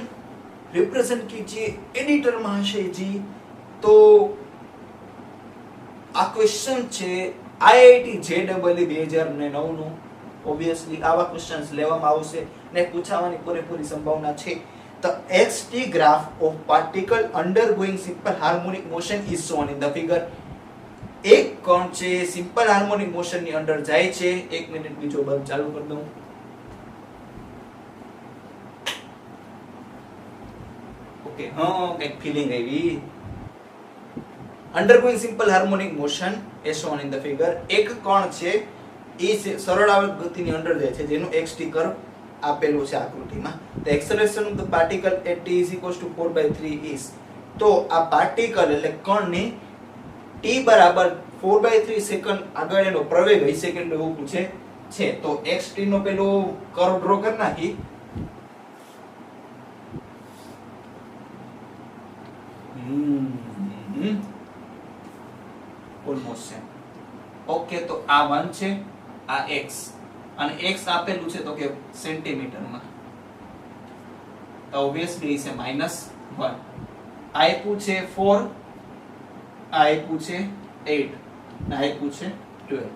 represent कीजिए editor महाशय जी. तो આ question છે IIT JEE 2009 નું ઓબ્વિયસલી આવા ક્વેશ્ચન્સ લેવામાં આવશે ને પૂછાવાની પૂરેપૂરી સંભાવના છે The xt graph of particle undergoing simple harmonic motion is shown in the figure. એક કણ છે સિમ્પલ હાર્મોનિક મોશન ની અંદર જાય છે 1 મિનિટ બીજો બલ્બ ચાલુ કરી દઉં ઓકે કઈક ફીલિંગ આવી undergoing simple harmonic motion as shown in the figure એક કણ છે એ સરળ આવર્ત ગતિની અંદર જાય છે જેનું xt કર્વ આપેલું છે આકૃતિમાં the acceleration of the particle at t is equals to 4/3 is તો આ પાર્ટિકલ એટલે કણની t બરાબર 4/3 સેકન્ડ આગળ એનો પ્રવેગ હોય સેકન્ડ એવું પૂછે છે તો xt નો પેલો કર્વ ડ્રો કરી નાખી ઓલમોસ્ટ છે ઓકે તો આ 1 છે આ x અને x આપેલું છે તો કે સેન્ટીમીટરમાં તો ઓબ્વિયસલી છે -1 આપ્યું છે 4 આપ્યું છે 8 ને આપ્યું છે 12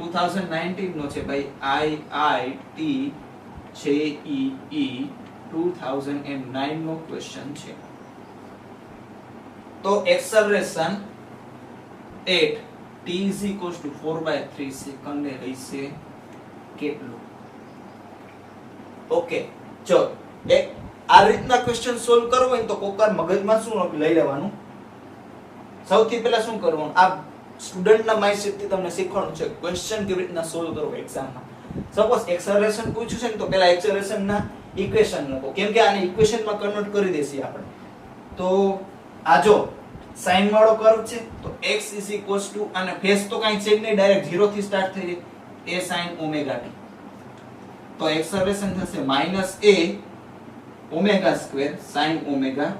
2019 નો છે ભાઈ IIT JEE 2009 નો ક્વેશ્ચન છે તો acceleration 8 t is equals to 4/3 second ને રહેશે કેટલું ઓકે ચલો એક આ રીતના ક્વેશ્ચન સોલ્વ કરવો હોય તો કોકર મગજમાં શું લઈ લેવાનું સૌથી પહેલા શું કરવાનું આ સ્ટુડન્ટના માઇન્ડસેટ થી તમને શીખવાનું છે ક્વેશ્ચન કેવી રીતના સોલ્વ કરવો એક્ઝામમાં સપોઝ એક્સેલરેશન પૂછ્યું છે ને તો પહેલા એક્સેલરેશન ના ઇક્વેશન લખો કેમ કે આને ઇક્વેશનમાં કન્વર્ટ કરી દેસી આપણે તો આ જો સાઈન વાળો કર્વ છે તો x અને ફેસ તો કાઈ છે નહીં ડાયરેક્ટ 0 થી સ્ટાર્ટ થઈ જાય a sin ઓમેગા t તો એક્સેલરેશન થશે -a omega square sin omega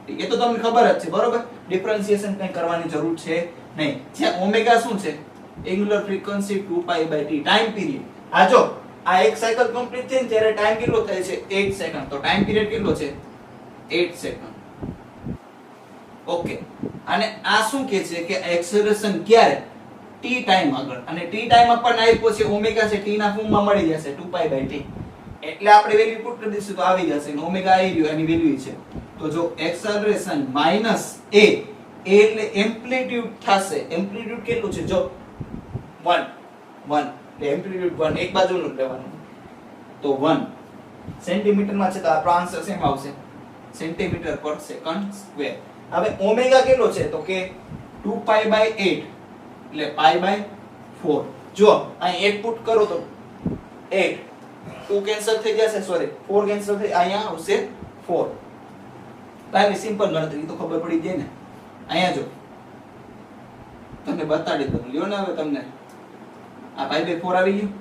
t એ તો તમને ખબર જ છે બરોબર ડિફરન્શિએશન કઈ કરવાની જરૂર છે નહીં જે ઓમેગા શું છે angular frequency 2π/t time period આ જો આ એક સાયકલ કમ્પ્લીટ થાય ને ત્યારે ટાઈમ કેટલો થાય છે 8 સેકન્ડ તો ટાઈમ પીરિયડ કેટલો છે 8 સેકન્ડ ઓકે અને આ શું કહે છે કે એક્સેલરેશન ક્યારે t ટાઈમ આગળ અને t ટાઈમ આપણને આપ્યો છે ઓમેગા છે t ના ફોર્મમાં મળી જશે 2π/t એટલે આપણે વેલ્યુ પુટ કરી દઈશું તો આવી જશે અને ઓમેગા આવી રહ્યો એની વેલ્યુ છે તો જો એક્સેલરેશન -a એટલે એમ્પ્લિટ્યુડ થશે એમ્પ્લિટ્યુડ કેટલું છે જો 1 એટલે એમ્પ્લિટ્યુડ 1 એક બાજુનું લેવાનું તો 1 સેન્ટીમીટરમાં છે તો આપણો આન્સર સેમ આવશે સેન્ટીમીટર પર સેકન્ડ સ્ક્વેર હવે ઓમેગા કેટલો છે તો કે 2π/8 એટલે π/4 જો અહીં 8 પુટ કરો તો 8 2 કેન્સલ થઈ જશે 4 કેન્સલ થઈ અહીંયા આવશે 4 તારી સિમ્પલ ગણતરી તો ખબર પડી જાય ને અહીંયા જો તમને બતાડી દઉં લ્યો ને હવે તમને આ π/4 આવી ગયું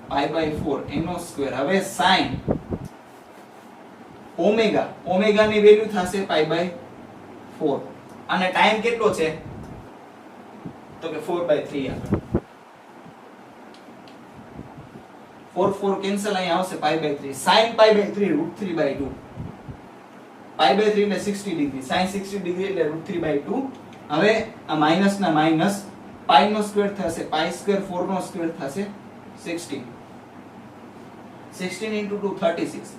π/4 એનો સ્ક્વેર હવે sin ઓમેગા ની વેલ્યુ થશે π/4 અને ટાઈમ કેટલો છે તો કે 4/3 આગળ 4 4 કેન્સલ અહીં આવશે pi/3 sin pi/3 √3/2 pi/3 એટલે 60 ડિગ્રી sin 60 ડિગ્રી એટલે √3/2 હવે આ માઈનસ ના માઈનસ પાઈ નો સ્ક્વેર થશે પાઈ સ્ક્વેર 4 નો સ્ક્વેર થશે 16 16 into 2 36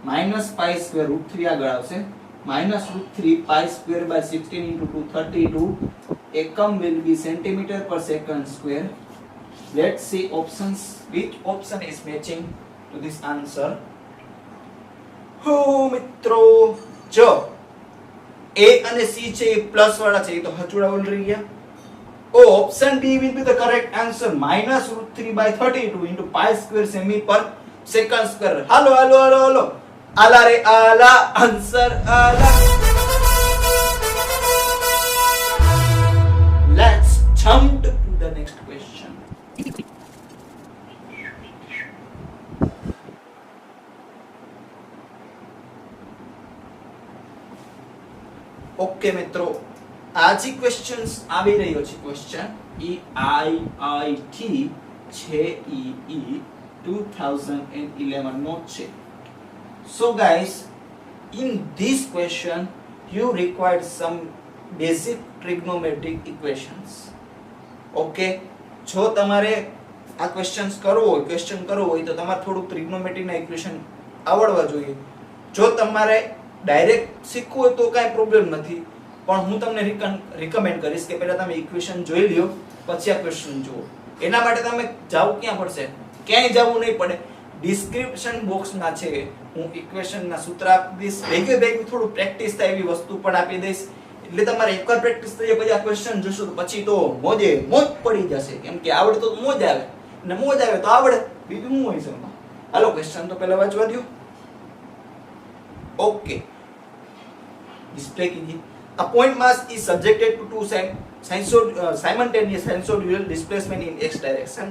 minus pi square √3 આગળ આવશે minus √3 pi square by 16 into 2 32 એકમ will be centimeter per second square. Let's see options. Which option is matching to this answer? હો મિત્રો જો A અને C છે એ પ્લસ વાળા છે એ તો હચુડા ઓલરેડી ગયા. Oh, option B will be the correct answer. Minus √3/32 into pi square semi per second square. Hello, hello, hello, hello. Ala re ala, answer ala. Let's jump to the next question. Okay મિત્રો, આજે questions આવી રહ્યો છે question EIIT છે EE 2011 નો છે. So guys, in this question you required some basic trigonometric equations. Okay, જો તમારે આ ક્વેશ્ચન્સ કરવો હોય તો તમારે થોડું ટ્રિગ્નોમેટ્રિક ના ઇક્વેશન આવડવા જોઈએ. જો તમારે ડાયરેક્ટ શીખવું હોય તો કાંઈ પ્રોબ્લેમ નથી, પણ હું તમને રિકમેન્ડ કરીશ કે પહેલા તમે ઇક્વેશન જોઈ લ્યો પછી આ ક્વેશ્ચન જુઓ. એના માટે તમે જાવ ક્યાં પડશે? ક્યાંય જવું નહીં પડે, ડિસ્ક્રિપ્શન બોક્સમાં છે હું ઇક્વેશનના સૂત્ર આપી દઈશ, ભેગું થોડું પ્રેક્ટિસ થાય એવી વસ્તુ પણ આપી દઈશ. એટલે તમારે એકવાર પ્રેક્ટિસ થઈ જાય પછી આ ક્વેશ્ચન જોશો તો પછી તો મોજ પડી જશે, કેમ કે આવડે તો મોજ આવે અને મોજ આવે તો આવડે, બીજું શું હોય છે એમાં. હાલો ક્વેશ્ચન તો પહેલા વાંચવા દો. ઓકે, ડિસ્પ્લે કીજીએ. A point mass is subjected to two simultaneous sinusoidal displacement in x direction.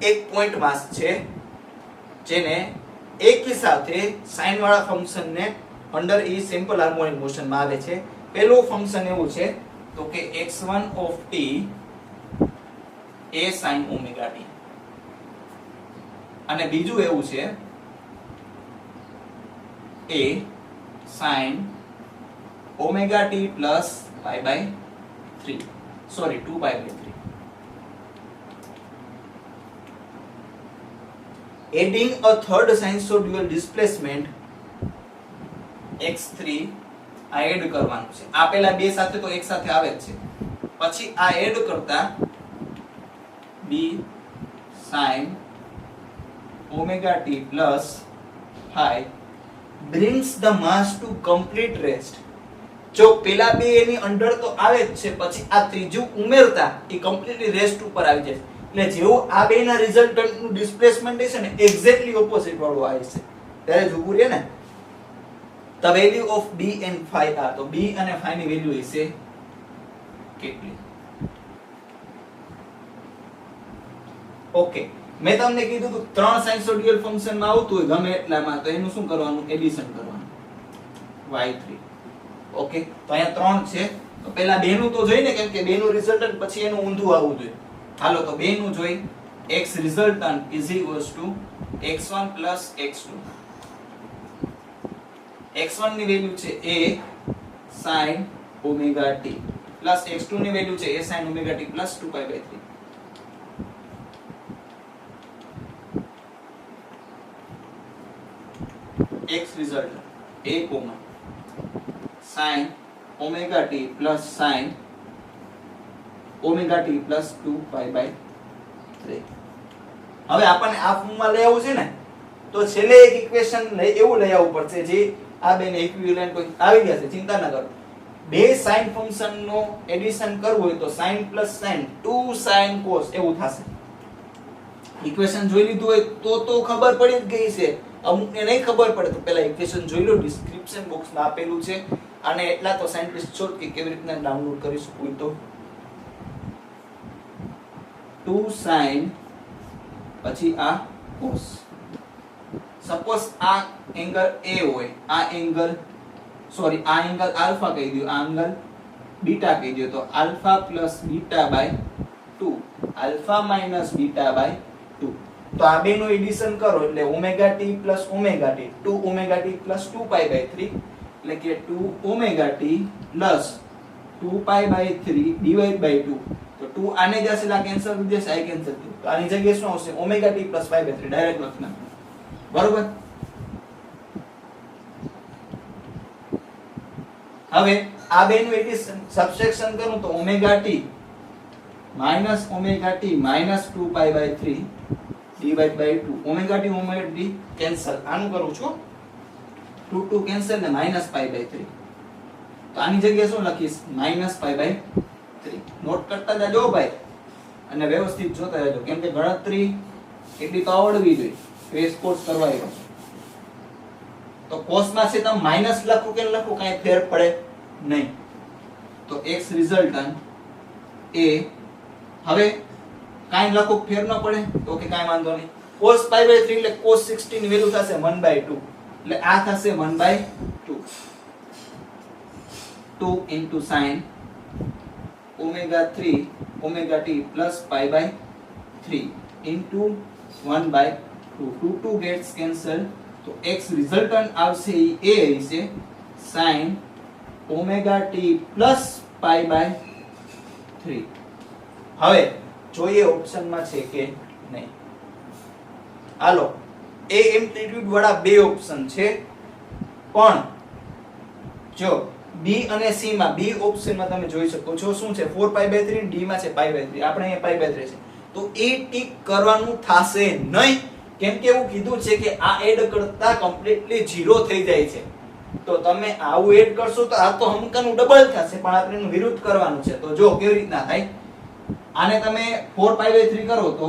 એક પોઈન્ટ માસ છે જેને એકી સાથે સાઇન વાળા ફંક્શન ને અંડર ઈ સિમ્પલ હાર્મોનિક મોશન માં આવે છે. પહેલું ફંક્શન એવું છે તો કે x1 of t a sin omega t, અને બીજું એવું છે a sin omega t plus pi/3, sorry 2pi/3. Adding a third sinusoidal displacement x3 આ એડ કરવાનું છે. આ પહેલા બે સાથે તો એક સાથે આવે જ છે, પછી આ એડ કરતા b sin omega t plus pi brings the mass to complete rest. જો પેલા બે એની અંડર તો આવે જ છે, પછી આ ત્રીજું ઉમેરતા એ કમ્પ્લીટલી રેસ્ટ ઉપર આવી જાય. એટલે જેવું આ બેના રિઝલ્ટન્ટ નું ડિસ્પ્લેસમેન્ટ છે ને એક્ઝેક્ટલી ઓપોઝિટ વાળું આવે છે. ત્યારે જોવું રહે ને the value of b and phi are, તો b અને phi ની વેલ્યુ હશે કેટલી? ઓકે, મેં તમને કીધું તો ત્રણ સાઇનસોઇડલ ફંક્શન માં આવતું હોય ગમે એટલામાં, તો એનું શું કરવાનું? એડિશન કરવાનું y3. ઓકે, તો અહીંયા ત્રણ છે તો પહેલા બે નું તો જોઈ ને, કેમ કે બે નું રિઝલ્ટન્ટ પછી એનું ઊંધું આવવું જોઈએ. હાલો તો બે નું જોઈ. x resultant is equals to x1 plus x2. x1 ની વેલ્યુ છે a sin omega t plus x2 ની વેલ્યુ છે a sin omega t plus 2pi/3. x resultant a sin omega t plus sin omega t plus 2pi/3. હવે આપણને આ ફોર્મમાં લઈ આવવું છે ને, તો છેલ્લે એક ઇક્વેશન એવું લઈ આવવું પડશે જે આ બેને ઇક્વિવેલન્ટ કોઈ આવી ગયા છે, ચિંતા ના કરો. બે સાઇન ફંક્શન નો એડિશન કરવું હોય તો sin plus sin 2 sin cos એવું થશે. ઇક્વેશન જોઈ લીધું હોય તો ખબર પડી જ ગઈ છે. અમુકને નહીં ખબર પડે તો પહેલા ઇક્વેશન જોઈ લો, ડિસ્ક્રિપ્શન બોક્સમાં આપેલું છે. અને એટલા તો સાયન્ટિસ્ટ છો કે કેવી રીતના ડાઉનલોડ કરી શકું તો 2 sin પછી આ cos. સપોઝ આ એંગલ a હોય, આ એંગલ સોરી આ એંગલ આલ્ફા કહી દઉં, આ એંગલ बीटा કહી દો તો alpha plus beta by 2 alpha minus beta by 2 તો આ બેનું એડિશન કરો એટલે omega t plus omega t 2 omega t plus 2 pi by 3 એટલે કે 2 omega t plus 2 pi by 3 divide by 2 તો 2 આને જશે આ કેન્સલ થઈ જશે આ કેન્સલ થઈ તો આની જગ્યાએ શું આવશે omega t plus pi by 3 direct લખી નાખો બરોબર હવે આ બેનું એડિશન સબટ્રેક્શન કરું તો omega t minus omega t minus 2 pi by 3 divide by 2 omega t cancel આનું કરું છું 2 2 કેન્સલ ને માઈનસ પાઈ બાય 3 તો આની જગ્યાએ શું લખીશ માઈનસ પાઈ બાય 3 નોટ કરતા જાજો ભાઈ અને વ્યવસ્થિત જોતા જાજો કેમ કે ગણતરી એટલી તો આવડવી જોઈએ ક્રેશ કોર્સ કરવા આવ્યો તો કોસ માં છે તમે માઈનસ લખો કે લખો કાઈ ફેર પડે નહીં તો x રિઝલ્ટન્ટ એ હવે કાઈ લખો ફેર ન પડે તો કે કાઈ વાંધો નહીં cos pi by 3 એટલે cos 16 ની વેલ્યુ થશે 1/2 એટલે આ થશે 1/2 2 into sin omega 3 omega t plus pi by 3 into 1/2 2 2 gets cancelled તો x રિઝલ્ટન્ટ આવશે એ છે sin omega t plus pi by 3 હવે જોઈએ ઓપ્શન માં છે કે નહીં હાલો એ એમ્પ્લિટ્યુડ વાળા બે ઓપ્શન છે પણ જો B અને C માં B ઓપ્શન માં તમે જોઈ શકો છો શું છે 4 પાઈ બાય 3 D માં છે પાઈ બાય 3 આપણે અહીંયા પાઈ બાય 3 છે તો એ ટીક કરવાનું થાશે નહીં કેમ કે એવું કીધું છે કે આ એડ કરતા કમ્પ્લીટલી 0 થઈ જાય છે તો તમે આવું એડ કરશો તો આ તો હમકાનું ડબલ થશે પણ આપણે એનું વિરુદ્ધ કરવાનું છે તો જો કેવી રીતના થાય આને તમે 4 પાઈ બાય 3 કરો તો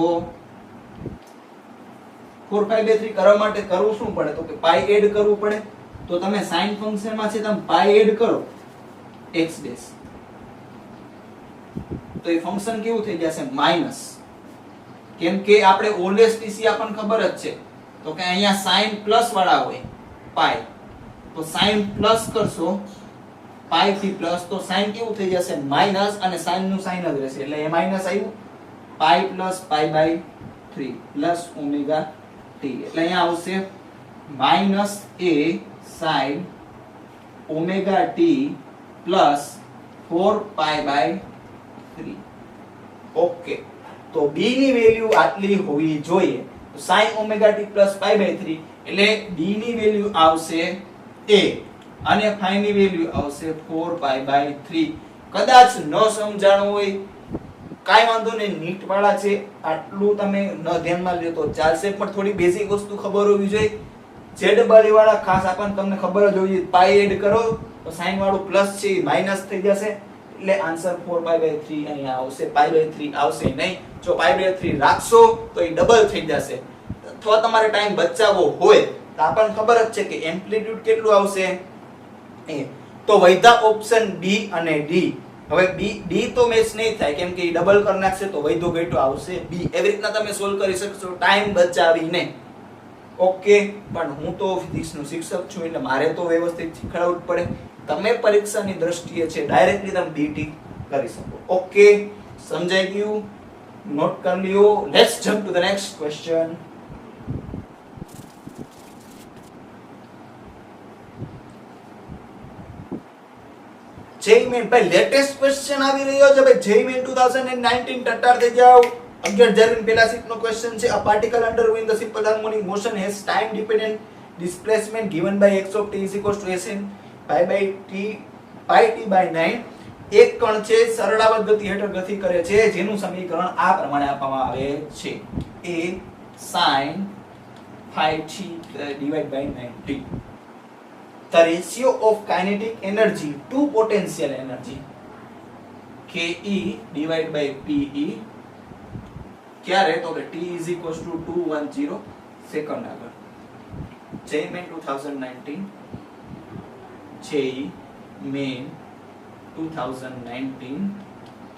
4 પાઈ બાય 3 કરવા માટે કરવું શું પડે તો કે પાઈ એડ કરવું પડે તો તમે sin ફંક્શન માં છે તમે પાઈ એડ કરો x ડેશ તો એ ફંક્શન કેવું થઈ જશે માઈનસ કેમ કે આપણે ઓલવેઝ ટીસી આપણને ખબર જ છે તો કે અહીંયા sin પ્લસ વાળા હોય પાઈ તો sin પ્લસ કરશો પાઈ થી પ્લસ તો sin કેવું થઈ જશે માઈનસ અને sin નું sin જ રહેશે એટલે એ માઈનસ આવ્યું pi plus pi by 3 plus omega t એટલે અહીંયા આવશે minus a sin omega t plus 4 pi by 3 okay તો b ની વેલ્યુ આટલી હોવી જોઈએ તો sin omega t plus pi by 3 એટલે b ની વેલ્યુ આવશે a અને phi ની વેલ્યુ આવશે 4 pi by 3 કદાચ ન સમજાણું હોય કાઈ વાંધો નહીં નીટ વાળા છે આટલું તમે ન ધ્યાનમાં લ્યો તો ચાલશે પણ થોડી બેઝિક વસ્તુ ખબર હોવી જોઈએ z બારી વાળા ખાસ આપણને તમને ખબર જ હોવી જોઈએ પાઈ એડ કરો તો sin વાળું પ્લસ છે માઈનસ થઈ જશે એટલે આન્સર 4 પાઈ બાય 3 અહીંયા આવશે પાઈ બાય 3 આવશે નહીં જો પાઈ બાય 3 રાખશો તો એ ડબલ થઈ જશે અથવા તમારે ટાઈમ બચાવવો હોય તો આપણને ખબર જ છે કે એમ્પ્લિટ્યુડ કેટલું આવશે એ તો વૈધા ઓપ્શન B અને D હવે D તો મેચ નહીં થાય કેમ કે એ ડબલ કરી નાખશે તો વૈધો ઘેટો આવશે B એવી રીતના તમે સોલ્વ કરી શકશો ટાઈમ બચાવીને ઓકે પણ હું તો ફિઝિક્સ નો શિક્ષક છું એટલે મારે તો વ્યવસ્થિત શીખવાડવું પડે તમે પરીક્ષાની દ્રષ્ટિએ છે ડાયરેક્ટલી તમે ડીટી કરી શકો ઓકે સમજાઈ ગયું નોટ કરી લ્યો let's jump to the next question JEE Main ભાઈ લેટેસ્ટ ક્વેશ્ચન આવી રહ્યો છે ભાઈ જેઈ મેન 2019 ટટ્ટાર થઈ જાવ 11000 પેલા સીટ નો ક્વેશ્ચન છે a particle undergoing the simple harmonic motion has time dependent displacement given by x of t is equals to sn pi by t pi t by 9 એક કણ છે સરળાવત ગતિ હેઠળ ગતિ કરે છે જેનું સમીકરણ આ પ્રમાણે આપવામાં આવે છે a sin phi t divided by 9t the ratio of kinetic energy to potential energy ke divided by pe ક્યારે તો કે t is equals to 210 second આગળ JEE Main 2019 JEE Main 2019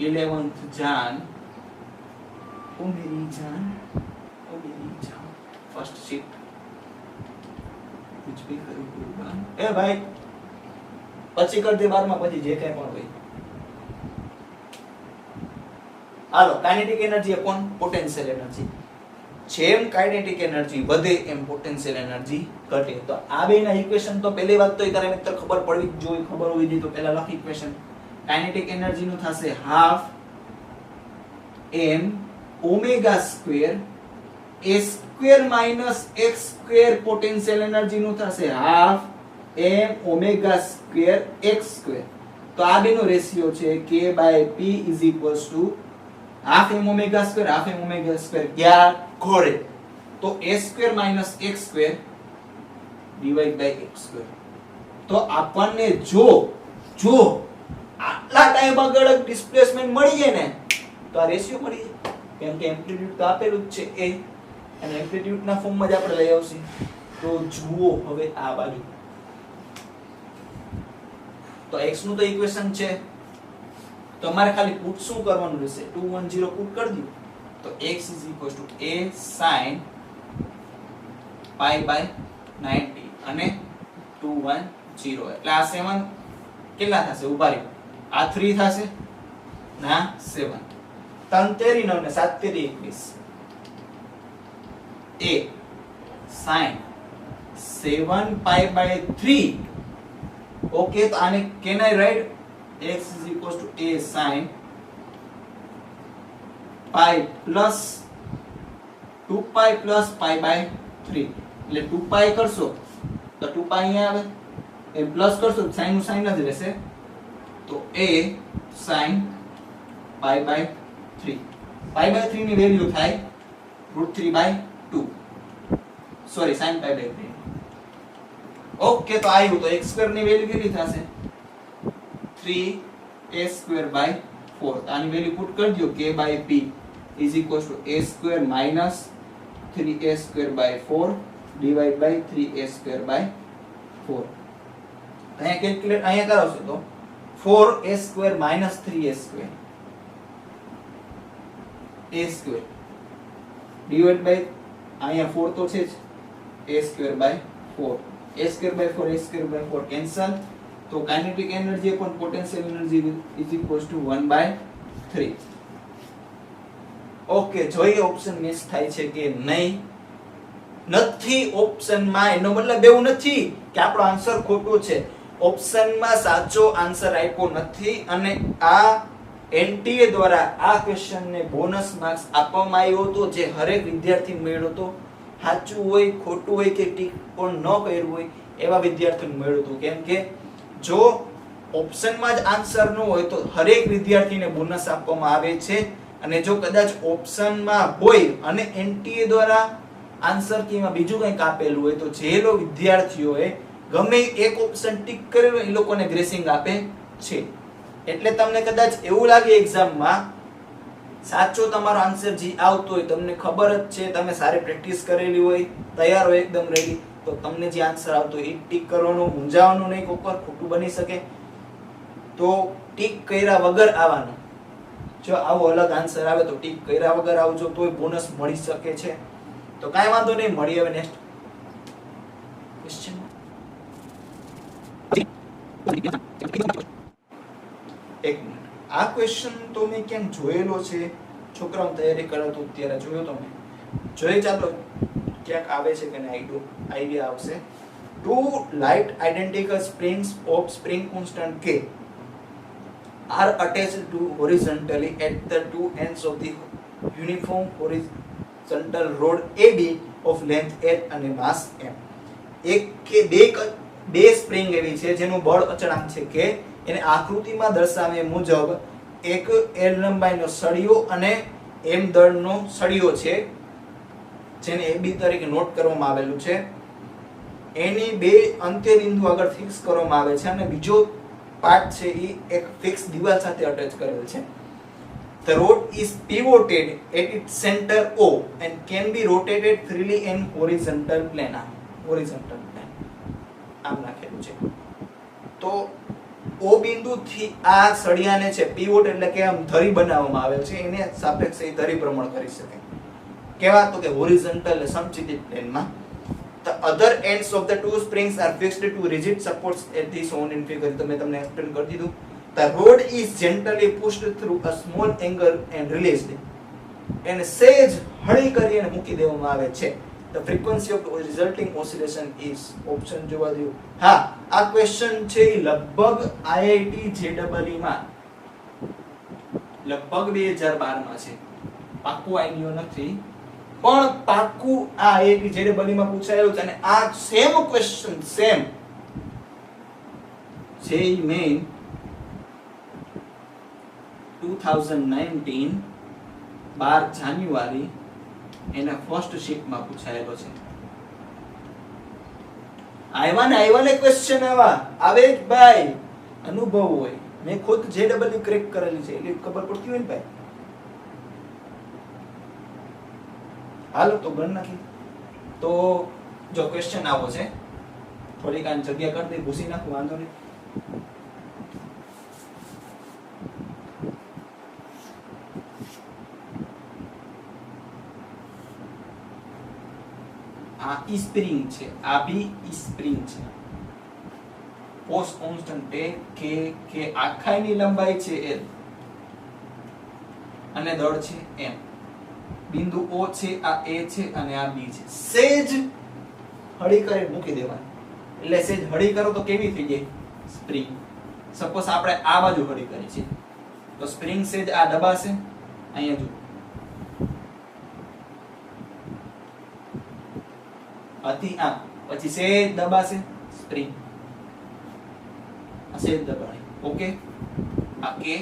11th જાન ઓ મેરી જાન ફર્સ્ટ શિફ્ટ कुछ भी करो कुर्बान ए भाई પછી કર દે 12 માં પછી જે કાઈ પણ હોય હાલો kinetic energy upon potential energy. જેમ કાઇનેટિક એનર્જી વધે એમ પોટેન્શિયલ એનર્જી ઘટે. તો આ બેના ઇક્વેશન તો પહેલી વાત તો તારે મિત્ર ખબર પડવી જ જોઈએ, ખબર હોવી જોઈએ. તો પહેલા લખ ઇક્વેશન. કાઇનેટિક એનર્જી નું થશે half m omega square a square minus x square. Potential energy નું થશે half m omega square x square. તો આ બેનો રેશિયો છે k by p is equals to half m omega square half m omega square ક્યાં ઘોડે તો a square minus x square divide by x square. તો આપણને જો આટલા ટાઈમ આગળ ડિસ્પ્લેસમેન્ટ મળી જાય ને તો આ રેશિયો મળી જાય. કેમ કે એમ્પ્લિટ્યુડ તો આપેલું જ છે a અને એમ્પ્લિટ્યુડ ના ફોર્મમાં જ આપણે લઈ આવશું. તો જુઓ હવે આ બાજુ તો x નું તો ઇક્વેશન છે. તો અમારે ખાલી પુટ શું કરવાનું રહેશે 210 પુટ કરી દો. તો x is equals to a sin pi by 90 અને 210 એટલે આ 7 કેટલા થશે ઉભા રહ્યો આ 3 થશે ના 7 3 તેરી 9 ને 7 તેરી 21 a sin 7 pi by 3. Okay, તો આને can I write x is equals to a sin pi plus 2 pi plus pi by 3 એટલે 2 pi કરશો તો 2 pi અહીંયા આવે એ પ્લસ કરશો sin નું sin જ રહેશે. તો a sin pi by 3 pi by 3 ની વેલ્યુ થાય √3/2 sorry sin pi by 3. Okay તો આવ્યું તો x સ્ક્વેર ની વેલ્યુ કેટલી થશે 3a સ્ક્વેર બાય 4. તો આની વેલ્યુ પુટ કરી દો k by p is equals to a square minus 3a square by 4 divided by 3a square by 4. અહીંયા કેલ્ક્યુલેટ અહીંયા કરાવશો તો 4a square minus 3a square a square divided by અહીંયા 4 તો છે જ a square by 4 a square by 4 a square by 4 cancel. તો kinetic energy upon potential energy is equals to 1/3. Okay જોઈએ ઓપ્શન મિસ થાય છે કે નહીં. નથી ઓપ્શનમાં એનો મતલબ એવું નથી કે આપણો આન્સર ખોટો છે. ઓપ્શનમાં સાચો આન્સર આપ્યો નથી અને આ એનટીએ દ્વારા આ ક્વેશ્ચનને બોનસ માર્ક્સ આપવામાં આવ્યો હતો જે હરેક વિદ્યાર્થીને મળ્યો હતો. સાચું હોય ખોટું હોય કે ટીક પણ ન કર્યું હોય એવા વિદ્યાર્થીને મળ્યું હતું. કેમ કે જો ઓપ્શનમાં જ આન્સર ન હોય તો હરેક વિદ્યાર્થીને બોનસ આપવામાં આવે છે. અને જો કદાચ ઓપ્શનમાં હોય અને એનટીએ દ્વારા આન્સર કીમાં બીજું કંઈક આપેલું હોય તો જે લોકો વિદ્યાર્થીઓએ ગમે એક ઓપ્શન ટીક કરેલો એ લોકોને ગ્રેસિંગ આપે છે. એટલે તમને કદાચ એવું લાગે એક્ઝામમાં સાચો તમારો આન્સર જે આવતો હોય તમને ખબર જ છે તમે સારી પ્રેક્ટિસ કરેલી હોય તૈયાર હોય એકદમ રેડી તો તમને જે આન્સર આવતો હોય એ ટીક કરવાનો મૂંઝાવાનું નહીં કોકવાર ખોટું બની શકે તો ટીક કર્યા વગર આવવાનું. જો આવો અલગ આન્સર આવે તો ટીક કર્યા વગર આવજો તોય બોનસ મળી શકે છે. તો કાંઈ વાંધો નહીં મળી હવે નેક્સ્ટ ક્વેશ્ચન. એક મિનિટ આ ક્વેશ્ચન તો મેં ક્યાંક જોયેલો છે છોકરાઓ તૈયારી કરે તો ત્યારે જોયો તો મેં જોઈ ચાલો ક્યાંક આવે છે કે નહીં આઈડિયા આવશે. Two light identical springs of spring constant K are attached to horizontally at the two ends of the uniform horizontal rod AB of length L અને mass M. એક કે બે સ્પ્રિંગ એવી છે જેનું બળ અચળાંક છે કે એને આકૃતિમાં દર્શાવ્યા મુજબ એક L લંબાઈનો સળિયો અને M દળનો સળિયો છે જેને AB તરીકે નોટ કરવામાં આવેલું છે. એની બે અંત્ય બિંદુ આગળ ફિક્સ કરવામાં આવે છે અને બીજો પાર્ટ છે એ એક ફિક્સ દિવાલ સાથે અટેચ કરેલ છે. The rod is pivoted at its center O and can be rotated freely in horizontal plane. આમ નાખેલું છે. તો O બિંદુથી આ સળિયાને છે પીવોટ એટલે કે આમ ધરી બનાવવામાં આવેલ છે એને સાપેક્ષે ધરી ભ્રમણ કરી શકે. કેવા તો કે હોરિઝોન્ટલ સમચિતિત પ્લેનમાં. The other ends of the two springs are fixed to rigid supports as shown in figure. તો મેં તમને એક્સપ્લેન કરી દીધું The rod is gently pushed through a small angle and released. એને સહેજ હળી કરી અને મૂકી દેવામાં આવે છે. The frequency of the resulting oscillation is option જોવા દો. હા, આ ક્વેશ્ચન છે લગભગ IIT JEE માં લગભગ 2012 માં છે. પાક્કું આઈડિયો નથી, પણ પાક્કું આ IIT JEE માં પૂછાયેલું છે. અને આ same question same JEE Main 2019 12 January એના ફર્સ્ટ શિફ્ટમાં પૂછાયેલો છે. આયવા ને ક્વેશ્ચન આવે જ ભાઈ, અનુભવ હોય. મેં ખુદ JEE ક્રેક કરેલી છે એટલે ખબર પડતી હોય ને ભાઈ. હાલો તો ગણ નાખી. તો જો ક્વેશ્ચન આવો છે, થોડીક આ જગ્યા કરી દે, ભૂસી નાખું, વાંધો નહીં. આ સ્પ્રિંગ છે, આ બી સ્પ્રિંગ છે. ફોર્સ કોન્સ્ટન્ટ કે આખાની લંબાઈ છે L અને દળ છે M. બિંદુ O છે, આ A છે અને આ B છે. સેજ હળી કરી મૂકી દેવાની. એટલે સેજ હળી કરો તો કેવી થઈ જાય સ્પ્રિંગ. સપોઝ આપણે આ બાજુ હળી કરી છે તો સ્પ્રિંગ સેજ આ દબાશે, અહીંયા જો અતિ આ પછી સેજ દબાશે સ્પ્રિંગ, આ સેજ દબાણી. ઓકે, આ કે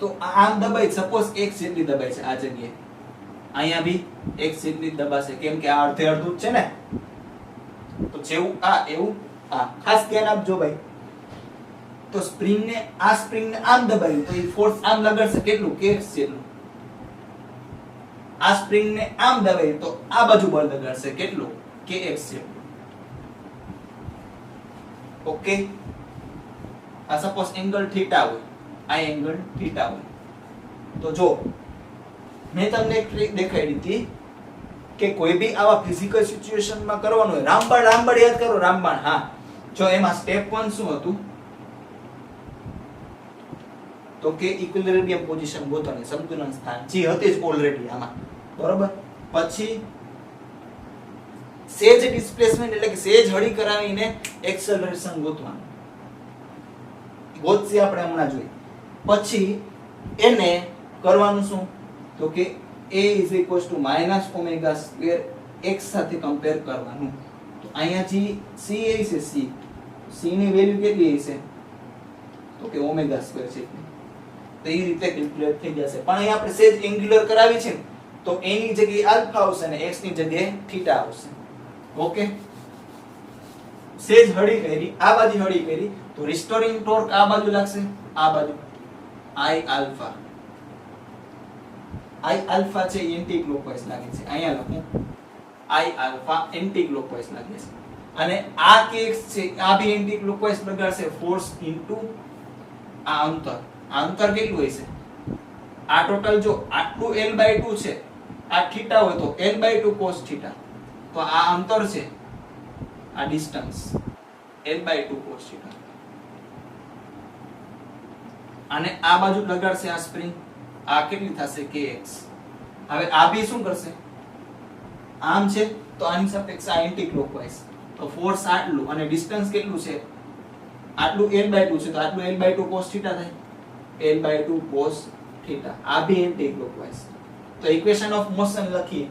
તો આમ દબાઈ, સપોઝ એક જેટલી દબાઈ છે આ જગ્યાએ, અહીંયા બી એક જેટલી દબાશે, કેમ કે આ અડધે અડધું છે ને. તો જેવું આ એવું આ, ખાસ ધ્યાન આપજો ભાઈ. તો સ્પ્રિંગને આમ દબાવ્યું તો એ ફોર્સ આમ લગાડશે કેટલું, કે જેટલું. આ સ્પ્રિંગને આમ દબાવ્યું તો આ બાજુ બળ લગાડશે કેટલું, kx જેટલું. ઓકે, આ સપોઝ એંગલ થીટા હોય, આ એંગલ થીટા હોય. તો જો મેં તમને એક ટ્રીક દેખાડી હતી કે કોઈ બી આવા ફિઝિકલ સિચ્યુએશનમાં કરવાનું હોય, રામબાણ યાદ કરો, રામબાણ. હા, જો એમાં સ્ટેપ 1 શું હતું, તો કે ઇક્વિલિબ્રિયમ પોઝિશન ગોતવાની, સંતુલન સ્થાન જે હતી જ ઓલરેડી આમાં, બરોબર. પછી સેજ ડિસ્પ્લેસમેન્ટ એટલે કે સેજ હળી કરાવીને એક્સેલરેશન ગોતવાનું, ગોતશે આપણે હમણાં જોઈએ. પછી એને કરવાનું શું, તો કે a -ω² x સાથે કમ્પેર કરવાનું. તો અહીંયા જે c છે, c ની વેલ્યુ કેટલી હશે, તો કે ω² છે. તો એ રીતે કેલ્ક્યુલેટ થઈ જશે. પણ અહીંયા આપણે સેજ એંગ્યુલર કરાવી છે તો a ની જગ્યાએ આલ્ફા આવશે અને x ની જગ્યાએ થીટા આવશે. ઓકે, સેજ હળી કરી, આ બાજુ હળી કરી તો રિસ્ટોરિંગ ટોર્ક આ બાજુ લાગશે, આ બાજુ I આલ્ફા છે એન્ટી ક્લોકવાઇઝ લાગે છે. અહીંયા લખું I આલ્ફા એન્ટી ક્લોકવાઇઝ લાગે છે. અને આ kx છે, આ બી એન્ટી ક્લોકવાઇઝ લગાડશે, ફોર્સ ઇન્ટુ આ અંતર. આ અંતર કેટલું હશે, આ ટોટલ જો આટલું L/2 છે, આ થીટા હોય તો L/2 cos થીટા. તો આ અંતર છે, આ ડિસ્ટન્સ L/2 cos થીટા. અને આ બાજુ લગાડશે આ સ્પ્રિંગ, આ કેટલી થશે kx. હવે આ બી શું કરશે, આમ છે તો આની સાપેક્ષે આ એન્ટી ક્લોકવાઇઝ, તો ફોર્સ આટલું અને ડિસ્ટન્સ કેટલું છે, આટલું L/2 છે તો આટલું L/2 cos થીટા થાય, L/2 cos થીટા. આ બી એન્ટી ક્લોકવાઇઝ. તો ઇક્વેશન ઓફ મોશન લખીએ,